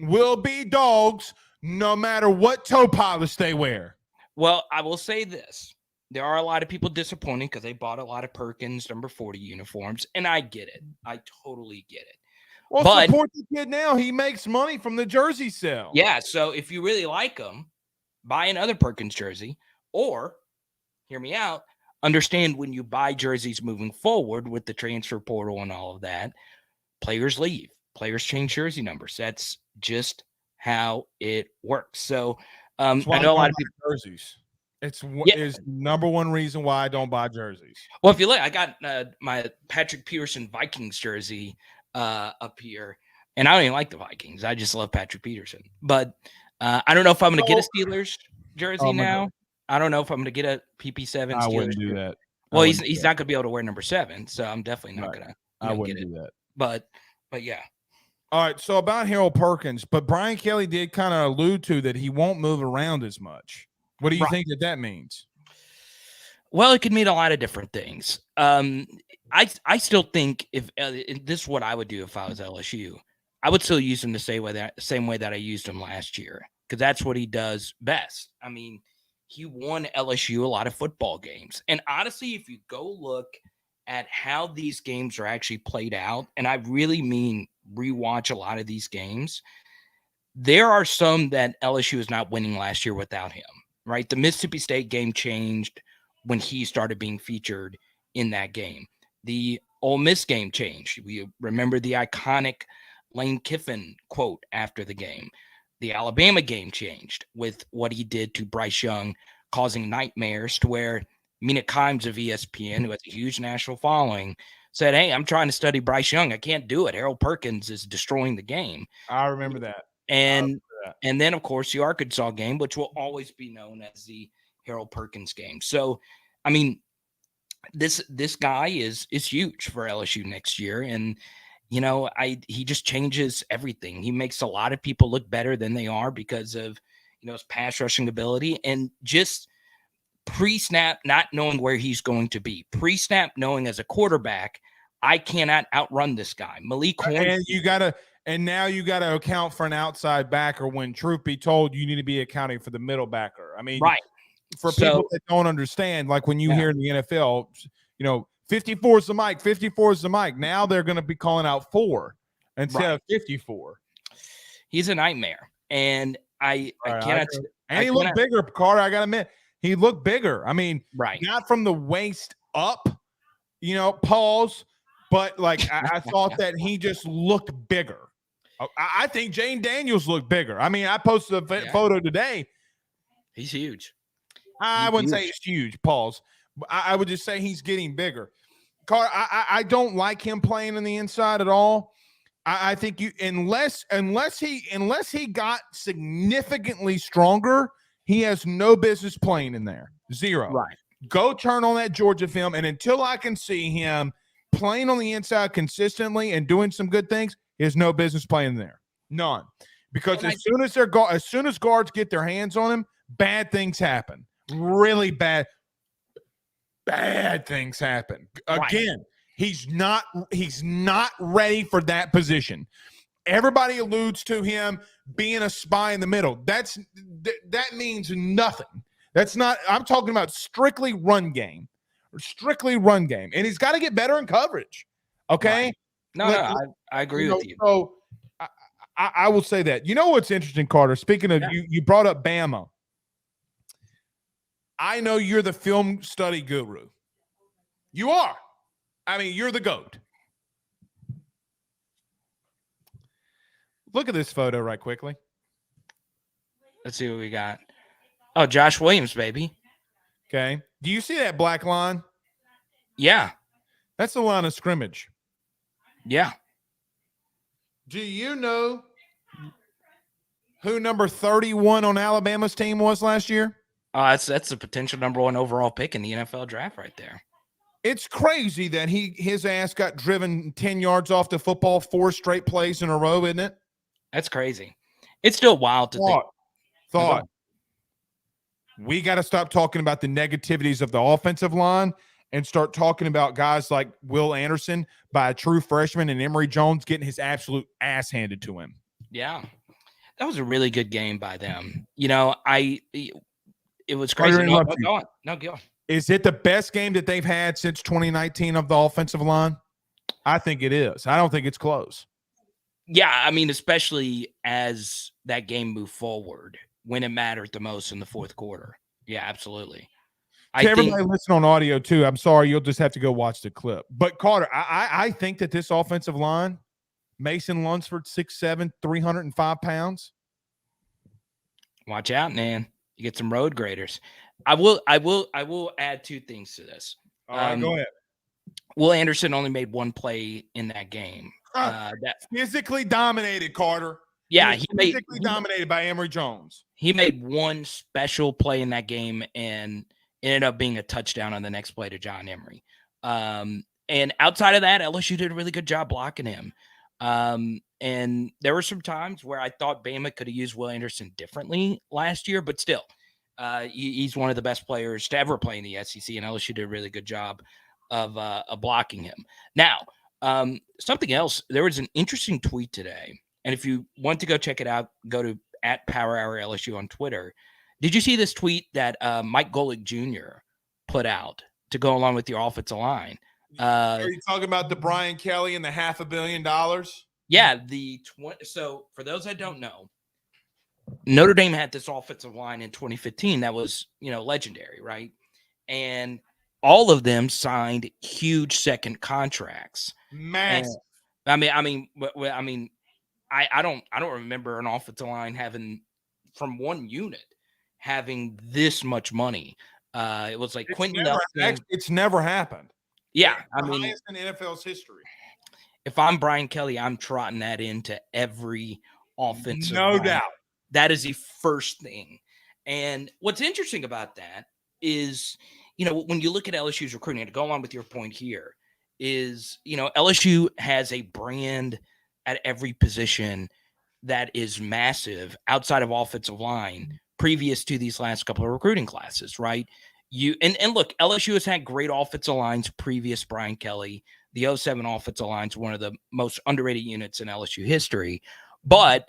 will be dogs no matter what toe polish they wear. Well, I will say this. There are a lot of people disappointed because they bought a lot of Perkins number 40 uniforms, and I get it. I totally get it. Well, support the kid now. He makes money from the jersey sale. Yeah, so if you really like him, buy another Perkins jersey, or, hear me out, understand when you buy jerseys moving forward with the transfer portal and all of that, players leave. Players change jersey numbers. That's just how it works. So I know a lot of people jerseys. It's number one reason why I don't buy jerseys. Well, if you look, I got my Patrick Peterson Vikings jersey up here, and I don't even like the Vikings. I just love Patrick Peterson. But I don't know if I'm going to get a Steelers jersey now. I don't know if I'm going to get a PP7. I wouldn't do that. Well, he's not going to be able to wear number 7, so I'm definitely not going to. I wouldn't do that. But yeah. All right, so about Harold Perkins, but Brian Kelly did kind of allude to that he won't move around as much. What do you think that means? Well, it could mean a lot of different things. I still think if this is what I would do if I was LSU, I would still use him the same way that I used him last year, because that's what he does best. I mean, he won LSU a lot of football games, and honestly, if you go look at how these games are actually played out, and I really mean rewatch a lot of these games, there are some that LSU is not winning last year without him. Right, the Mississippi State game changed when he started being featured in that game. The Ole Miss game changed. We remember the iconic Lane Kiffin quote after the game. The Alabama game changed with what he did to Bryce Young, causing nightmares, to where Mina Kimes of ESPN, who has a huge national following, said, "Hey, I'm trying to study Bryce Young. I can't do it. Harold Perkins is destroying the game." I remember that. And then, of course, the Arkansas game, which will always be known as the Harold Perkins game. So, I mean, this guy is huge for LSU next year, and he just changes everything. He makes a lot of people look better than they are because of his pass rushing ability, and just pre-snap not knowing where he's going to be, pre-snap knowing as a quarterback, I cannot outrun this guy. Malik Horn, and now you got to account for an outside backer when, truth be told, you need to be accounting for the middle backer. I mean, right. For people that don't understand, like when you hear in the NFL, 54 is the mic, 54 is the mic. Now they're going to be calling out 4 instead of 54. He's a nightmare. And I cannot. And he looked bigger, Carter. I got to admit, he looked bigger. I mean, not from the waist up, pause, but like I thought that he just looked bigger. I think Jane Daniels looked bigger. I mean, I posted a photo today. He's huge. I wouldn't say he's huge, pause. I would just say he's getting bigger. Carter, I don't like him playing on the inside at all. I think unless he got significantly stronger, he has no business playing in there. Zero. Right. Go turn on that Georgia film, and until I can see him playing on the inside consistently and doing some good things, he has no business playing there. None. Because as soon as guards get their hands on him, bad things happen. Really bad things happen. Again, he's not ready for that position. Everybody alludes to him being a spy in the middle. That means nothing. That's not. I'm talking about strictly run game. And he's got to get better in coverage. Okay. Right. No, I agree with you. So I will say that. You know what's interesting, Carter? Speaking of you brought up Bama. I know you're the film study guru. You are. I mean, you're the GOAT. Look at this photo right quickly. Let's see what we got. Oh, Josh Williams, baby. Okay. Do you see that black line? Yeah. That's the line of scrimmage. Yeah. Do you know who number 31 on Alabama's team was last year? That's the potential number 1 overall pick in the NFL draft right there. It's crazy that his ass got driven 10 yards off the football 4 straight plays in a row, isn't it? That's crazy. It's still wild to think. Thought. We got to stop talking about the negativities of the offensive line and start talking about guys like Will Anderson by a true freshman and Emory Jones getting his absolute ass handed to him. Yeah. That was a really good game by them. It was crazy. No, go on. Is it the best game that they've had since 2019 of the offensive line? I think it is. I don't think it's close. Yeah, I mean, especially as that game moved forward when it mattered the most in the fourth quarter. Yeah, absolutely. Everybody listen on audio too. I'm sorry, you'll just have to go watch the clip. But Carter, I think that this offensive line, Mason Lunsford, 6'7", 305 pounds. Watch out, man. You get some road graders. I will add 2 things to this. All right, go ahead. Will Anderson only made 1 play in that game. That physically dominated, Carter. Yeah, he physically dominated by Emory Jones. He made 1 special play in that game and ended up being a touchdown on the next play to John Emery. And outside of that, LSU did a really good job blocking him. And there were some times where I thought Bama could have used Will Anderson differently last year, but still, he's one of the best players to ever play in the SEC, and LSU did a really good job of blocking him. Now, something else, there was an interesting tweet today, and if you want to go check it out, go to @PowerHourLSU on Twitter. Did you see this tweet that Mike Golick Jr. put out to go along with your offensive line? Are you talking about the Brian Kelly and the $500 million? Yeah, so for those that don't know, Notre Dame had this offensive line in 2015 that was, legendary, right? And all of them signed huge second contracts. Massive. And, I don't remember an offensive line having from one unit having this much money. It was like Quentin Nelson. It's never happened. Yeah, it's the highest in NFL's history. If I'm Brian Kelly, I'm trotting that into every offensive no line. doubt. That is the first thing. And what's interesting about that is, when you look at LSU's recruiting, to go along with your point here, is, LSU has a brand at every position that is massive outside of offensive line previous to these last couple of recruiting classes, right? And look, LSU has had great offensive lines previous Brian Kelly. The 07 offensive line is one of the most underrated units in LSU history. But,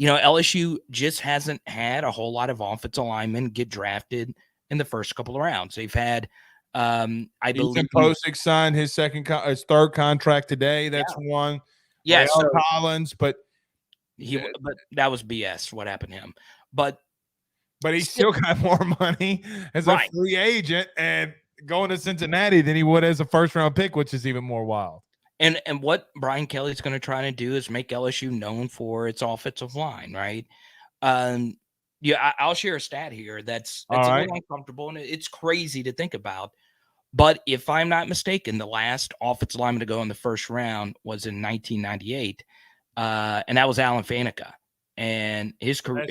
LSU just hasn't had a whole lot of offensive linemen get drafted in the first couple of rounds. They've had, I believe, Posick signed his third contract today. That's one. Yeah, so Collins, but that was BS. What happened to him? But he still got more money as a free agent and going to Cincinnati than he would as a first-round pick, which is even more wild. And what Brian Kelly's going to try to do is make LSU known for its offensive line, right? I'll share a stat here that's a little uncomfortable, and it's crazy to think about. But if I'm not mistaken, the last offensive lineman to go in the first round was in 1998, and that was Alan Faneca. And his career,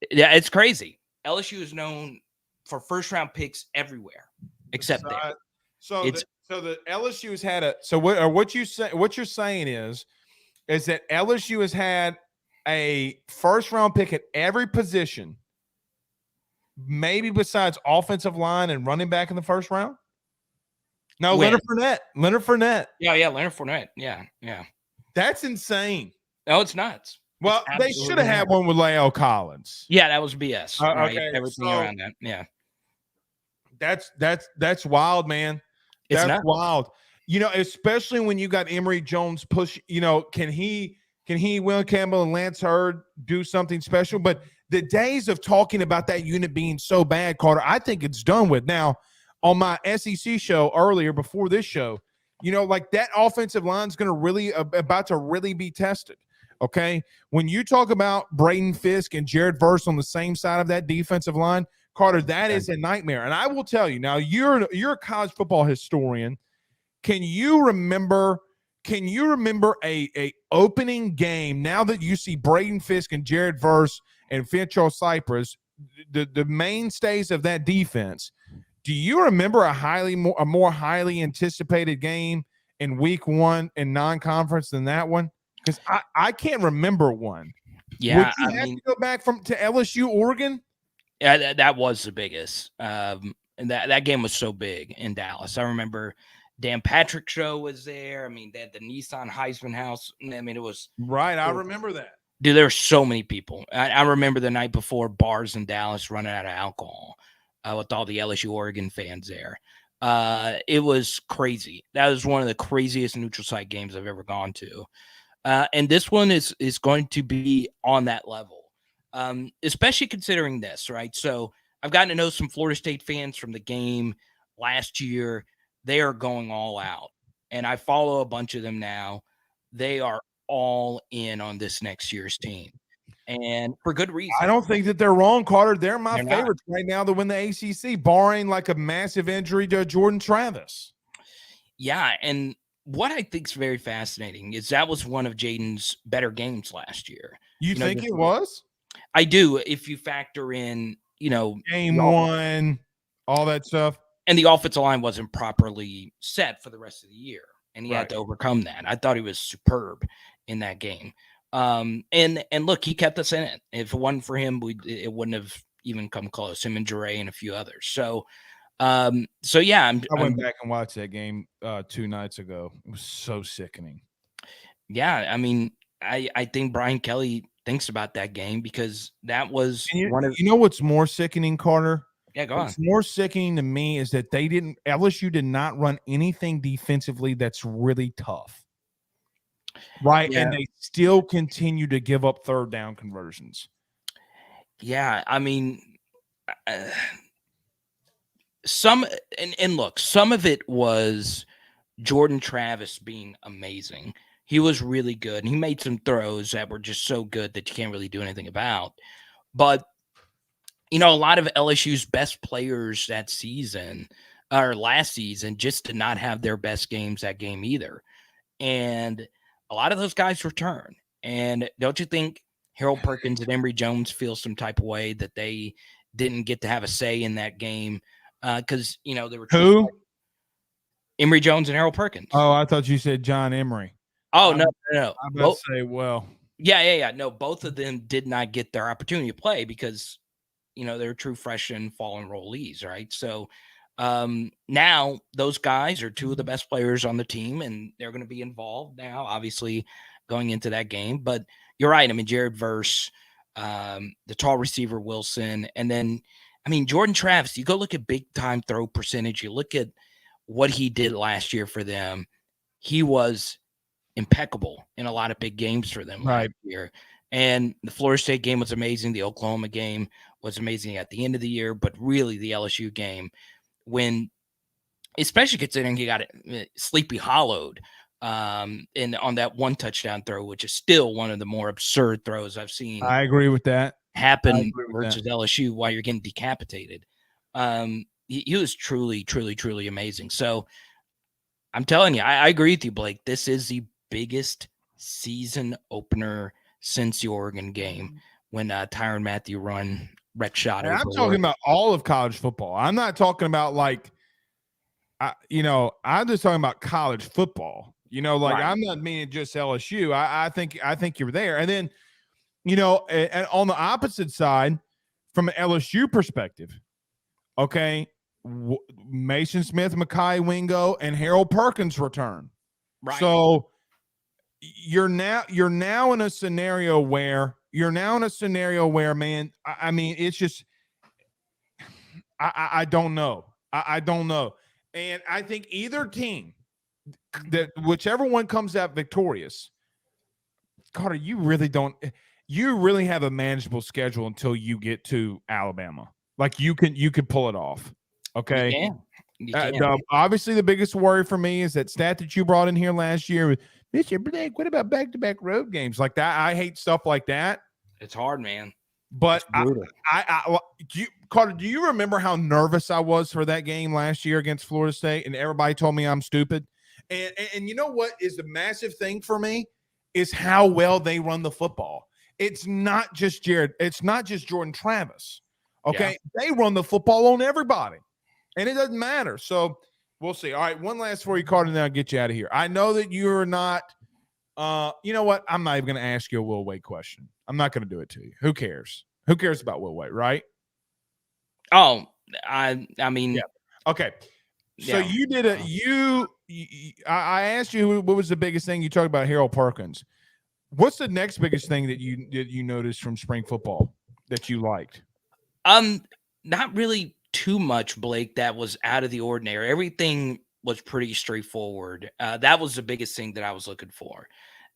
yeah, it's crazy. LSU is known for first-round picks everywhere except there. So the LSU has had what you're saying is that LSU has had a first-round pick at every position, maybe besides offensive line and running back in the first round. No, Leonard Fournette. Yeah, Leonard Fournette. Yeah. That's insane. No, it's nuts. Well, they should have had one with La'el Collins. Yeah, that was BS. Right? Okay, everything around that. Yeah, that's wild, man. That's wild. Especially when you got Emory Jones push. Can he, Will Campbell and Lance Hurd do something special? But the days of talking about that unit being so bad, Carter, I think it's done with now. On my SEC show earlier before this show, that offensive line is going to about to really be tested. Okay. When you talk about Braden Fisk and Jared Verse on the same side of that defensive line, Carter, that is a nightmare. And I will tell you now, you're a college football historian. Can you remember a opening game now that you see Braden Fisk and Jared Verse and Finchel Cypress, the mainstays of that defense? Do you remember a more highly anticipated game in week one in non-conference than that one? Because I can't remember one. Yeah, would you have to go back to LSU, Oregon? Yeah, that was the biggest. And that game was so big in Dallas. I remember Dan Patrick show was there. I mean, they had the Nissan Heisman House. I mean, it was right. I remember that. Dude, there were so many people. I remember the night before, bars in Dallas running out of alcohol with all the LSU Oregon fans there. It was crazy. That was one of the craziest neutral site games I've ever gone to. And this one is going to be on that level, especially considering this, right? So I've gotten to know some Florida State fans from the game last year. They are going all out, and I follow a bunch of them now. They are all in on this next year's team, and for good reason. I don't think that they're wrong, Carter. They're my favorites right now to win the ACC, barring like a massive injury to Jordan Travis. Yeah, and what I think is very fascinating is that was one of Jaden's better games last year. You think it was? I do, if you factor in, game one, all that stuff. And the offensive line wasn't properly set for the rest of the year, and he had to overcome that. I thought he was superb in that game. And look, he kept us in it. If it wasn't for him, it wouldn't have even come close. Him and Jure and a few others. So yeah, I went back and watched that game 2 nights ago. It was so sickening. Yeah, I mean, I think Brian Kelly thinks about that game because that was one of. You know what's more sickening, Carter? Yeah, go on. What's more sickening to me is that LSU did not run anything defensively that's really tough. Right. Yeah. And they still continue to give up third down conversions. Yeah. I mean, some of it was Jordan Travis being amazing. He was really good. And he made some throws that were just so good that you can't really do anything about. But, a lot of LSU's best players that season or last season just did not have their best games that game either. And a lot of those guys return. And don't you think Harold Perkins and Emory Jones feel some type of way that they didn't get to have a say in that game? Because, they were who? Emory Jones and Harold Perkins. Oh, I thought you said John Emery. Oh, no. I'm about to say, well. Yeah. No, both of them did not get their opportunity to play because, they're true freshman fall enrollees, right? So now those guys are two of the best players on the team, and they're going to be involved now, obviously, going into that game. But you're right. I mean, Jared Verse, the tall receiver Wilson, and then, Jordan Travis, you go look at big time throw percentage, you look at what he did last year for them. He was impeccable in a lot of big games for them last year. And the Florida State game was amazing. The Oklahoma game was amazing at the end of the year, but really the LSU game, when, especially considering he got it Sleepy Hollowed and on that one touchdown throw, which is still one of the more absurd throws I've seen. I agree with that. Happen versus LSU while you're getting decapitated. He was truly, truly, truly amazing. So I'm telling you, I agree with you, Blake. This is the biggest season opener since the Oregon game when Tyrann Mathieu wreck shot. I'm talking about all of college football. I'm not talking about I'm just talking about college football. I'm not meaning just LSU. I think you're there. And then, and on the opposite side, from an LSU perspective, okay, Mason Smith, Mekhi Wingo, and Harold Perkins return. Right. So you're now in a scenario where man, I mean, it's just I don't know. I don't know. And I think either team, that whichever one comes out victorious, Carter, you really have a manageable schedule until you get to Alabama. Like you can pull it off. Okay. You can. Obviously, the biggest worry for me is that stat that you brought in here last year. Mr. Blake, what about back-to-back road games like that? I hate stuff like that. It's hard, man. But Carter, do you remember how nervous I was for that game last year against Florida State? And everybody told me I'm stupid. And you know what is the massive thing for me is how well they run the football. It's not just Jared. It's not just Jordan Travis. Okay. Yeah. They run the football on everybody. And it doesn't matter. So we'll see. All right. One last for you, Carter, and then I'll get you out of here. I know that you're not you know what? I'm not even going to ask you a Will Wade question. I'm not going to do it to you. Who cares? Who cares about Will Wade, right? Oh, I mean. Yeah. Okay. So you did I asked you what was the biggest thing. You talked about Harold Perkins. What's the next biggest thing that you noticed from spring football that you liked? Not really too much, Blake, that was out of the ordinary. Everything was pretty straightforward. That was the biggest thing that I was looking for.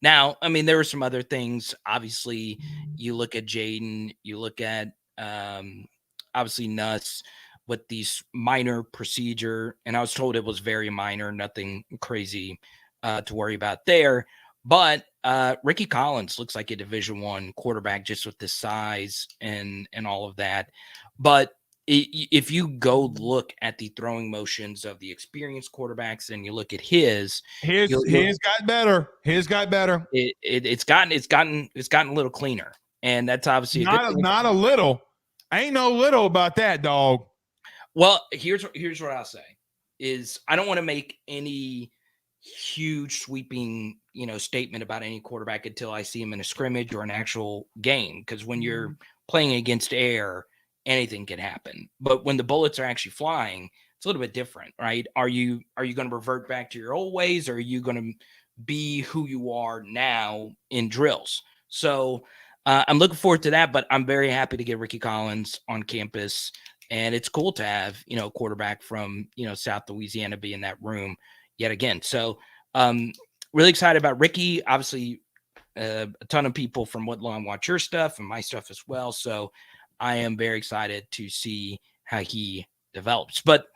Now, I mean, there were some other things. Obviously, you look at Jaden, you look at obviously Nuss with these minor procedure, and I was told it was very minor, nothing crazy to worry about there. But Ricky Collins looks like a Division I quarterback just with the size and all of that. But if you go look at the throwing motions of the experienced quarterbacks and you look at his got better. His got better. It's gotten a little cleaner, and that's obviously not a little. Ain't no little about that, dog. Well, here's what I'll say is I don't want to make any huge sweeping, statement about any quarterback until I see him in a scrimmage or an actual game. Because when you're playing against air, anything can happen. But when the bullets are actually flying, it's a little bit different, right? Are you going to revert back to your old ways, or are you going to be who you are now in drills? So I'm looking forward to that, but I'm very happy to get Ricky Collins on campus. And it's cool to have, a quarterback from, South Louisiana be in that room yet again. So really excited about Ricky. Obviously, a ton of people from Woodlawn watch your stuff and my stuff as well. So I am very excited to see how he develops. But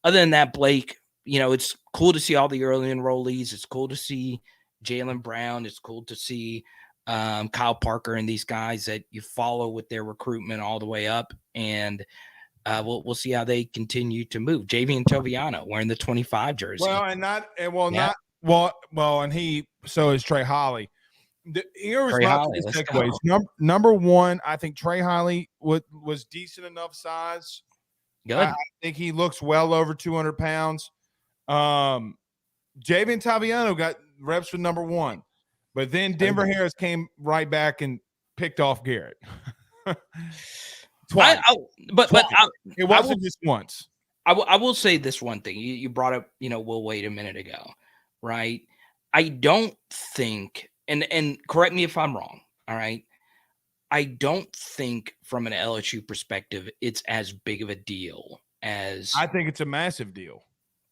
other than that, Blake, it's cool to see all the early enrollees. It's cool to see Jaylen Brown. It's cool to see Kyle Parker and these guys that you follow with their recruitment all the way up. And we'll see how they continue to move. Javian Toviano wearing the 25 jersey. So is Trey Holly. Here's Trey my Holly, takeaways. Number one, I think Trey Holly was decent enough size. Good. I think he looks well over 200 pounds. Javian Toviano got reps with number one, but then Denver Harris came right back and picked off Garrett. Twice. It wasn't just once. I will say this one thing. You brought up, Will Wade a minute ago, right? I don't think, and correct me if I'm wrong, all right? I don't think from an LSU perspective, it's as big of a deal as. I think it's a massive deal.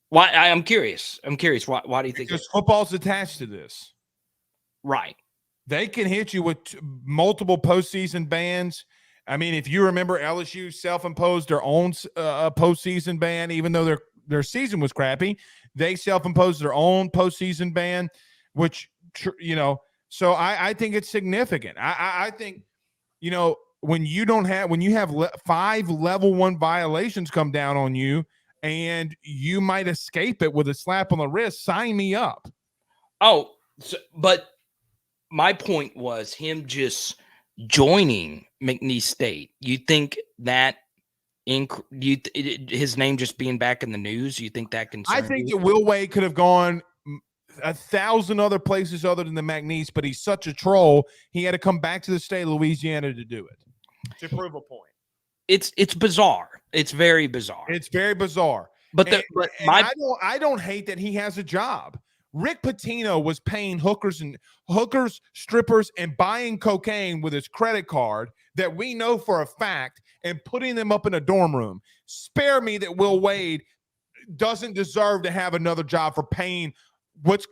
Why? I'm curious. Why do you think? Because football's attached to this. Right. They can hit you with multiple postseason bans. I mean, if you remember, LSU self-imposed their own postseason ban, even though their season was crappy. They self-imposed their own postseason ban, which, so I think it's significant. I think, when you have 5 level 1 violations come down on you and you might escape it with a slap on the wrist, sign me up. Oh, but my point was him just joining McNeese State. You think that his name just being back in the news, you think that concerns I think that Will Wade could have gone 1,000 other places other than the McNeese, but he's such a troll, he had to come back to the state of Louisiana to do it, to prove a point. It's bizarre. It's very bizarre. It's very bizarre. I don't hate that he has a job. Rick Pitino was paying hookers, strippers, and buying cocaine with his credit card that we know for a fact and putting them up in a dorm room. Spare me that Will Wade doesn't deserve to have another job for paying let's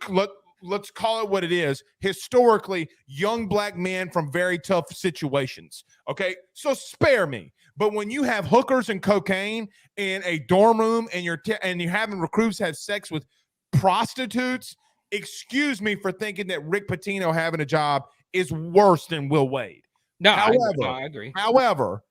call it what it is, historically young black men from very tough situations. Okay, so spare me. But when you have hookers and cocaine in a dorm room and you're having recruits have sex with prostitutes, excuse me for thinking that Rick Pitino having a job is worse than Will Wade. No, I agree. However,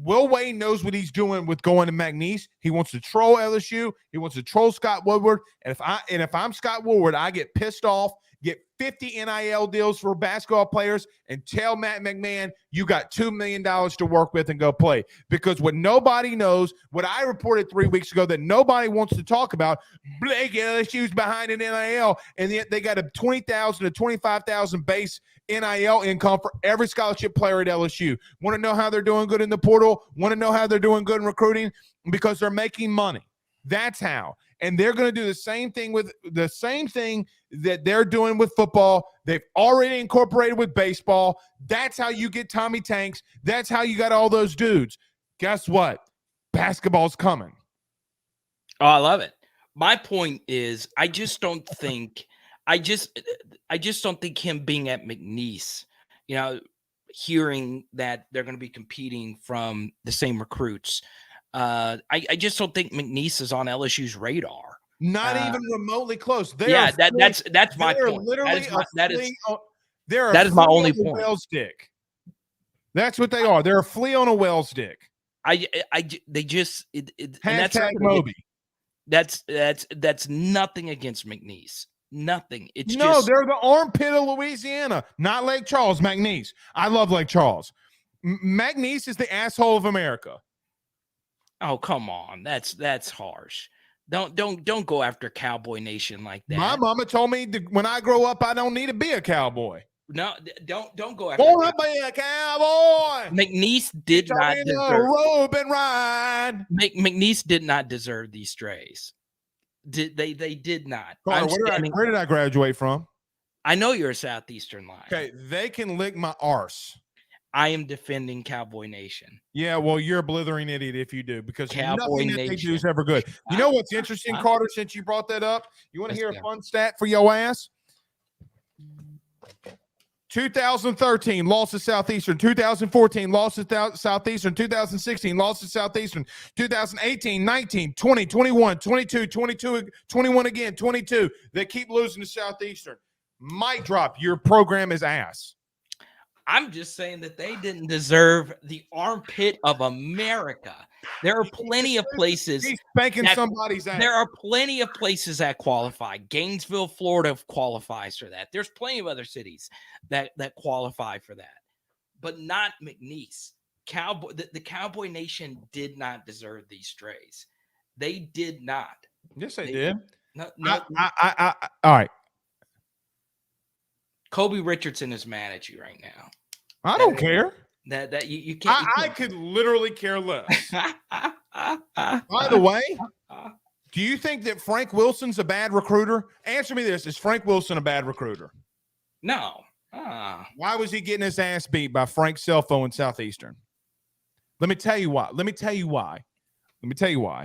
Will Wade knows what he's doing with going to McNeese. He wants to troll LSU. He wants to troll Scott Woodward. And if I'm Scott Woodward, I get pissed off, get 50 NIL deals for basketball players, and tell Matt McMahon you got $2 million to work with and go play. Because what nobody knows, what I reported 3 weeks ago that nobody wants to talk about, Blake, LSU's behind an NIL, and yet they got a $20,000 to $25,000 base NIL income for every scholarship player at LSU. Want to know how they're doing good in the portal? Want to know how they're doing good in recruiting? Because they're making money. That's how. And they're going to do the same thing that they're doing with football. They've already incorporated with baseball. That's how you get Tommy Tanks. That's how you got all those dudes. Guess what? Basketball's coming. Oh, I love it. My point is, I just don't think him being at McNeese, hearing that they're going to be competing from the same recruits, I just don't think McNeese is on LSU's radar. Not even remotely close. That's my point. That is my only point. Whale stick. That's what they are. They're a flea on a whale stick. Hashtag Moby. That's nothing against McNeese. Nothing. They're the armpit of Louisiana, not Lake Charles. McNeese. I love Lake Charles. McNeese is the asshole of America. Oh, come on. That's harsh. Don't go after Cowboy Nation like that. My mama told me when I grow up, I don't need to be a cowboy. No, don't go after. Want to be a cowboy? McNeese did not deserve. Robe and ride. McNeese did not deserve these strays. They did not. Carter, where did I graduate from? I know you're a Southeastern line. Okay, they can lick my arse. I am defending Cowboy Nation. Yeah, well, you're a blithering idiot if you do, because Cowboy nothing that Nation. they do is ever good. You know what's interesting, Carter, since you brought that up? You want to hear a fun stat for your ass? 2013, lost to Southeastern. 2014, lost to Southeastern. 2016, lost to Southeastern. 2018, 19, 20, 21, 22, 22, 21 again, 22. They keep losing to Southeastern. Mic drop. Your program is ass. I'm just saying that they didn't deserve the armpit of America. There are plenty of places. He's spanking somebody's ass. There are plenty of places that qualify. Gainesville, Florida qualifies for that. There's plenty of other cities that qualify for that, but not McNeese. The Cowboy Nation did not deserve these strays. They did not. Yes, they did. No, all right. Kobe Richardson is mad at you right now. I don't care. That you can't. I could literally care less. By the way, do you think that Frank Wilson's a bad recruiter? Answer me this. Is Frank Wilson a bad recruiter? No. Why was he getting his ass beat by Frank Selfo in Southeastern? Let me tell you why.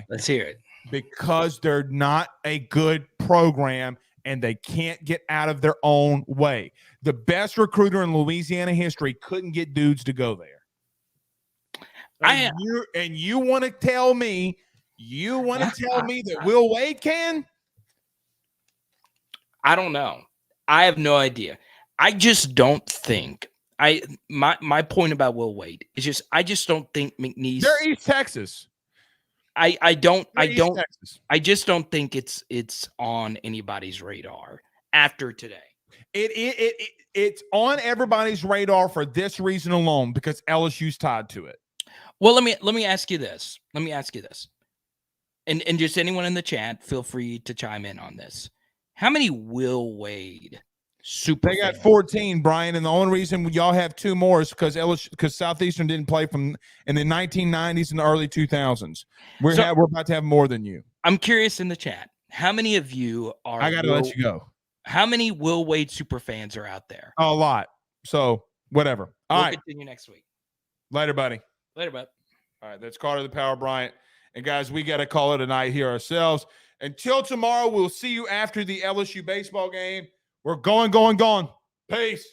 Let's hear it. Because they're not a good program and they can't get out of their own way. The best recruiter in Louisiana history couldn't get dudes to go there. And you want to tell me that Will Wade can? I don't know. I have no idea. I just don't think my point about Will Wade is just I just don't think McNeese. They're East Texas. I just don't think it's on anybody's radar after today. It's on everybody's radar for this reason alone, because LSU's tied to it. Well, let me ask you this. And just anyone in the chat, feel free to chime in on this. How many Will Wade They got 14, Bryant, and the only reason y'all have two more is because Southeastern didn't play from in the 1990s and the early 2000s. We're about to have more than you. I'm curious in the chat. How many of you are? I got to let you go. How many Will Wade super fans are out there? A lot. So whatever. All right. Continue next week. Later, buddy. Later, bud. All right. That's Carter the Power Bryant. And guys, we got to call it a night here ourselves. Until tomorrow, we'll see you after the LSU baseball game. We're going. Peace.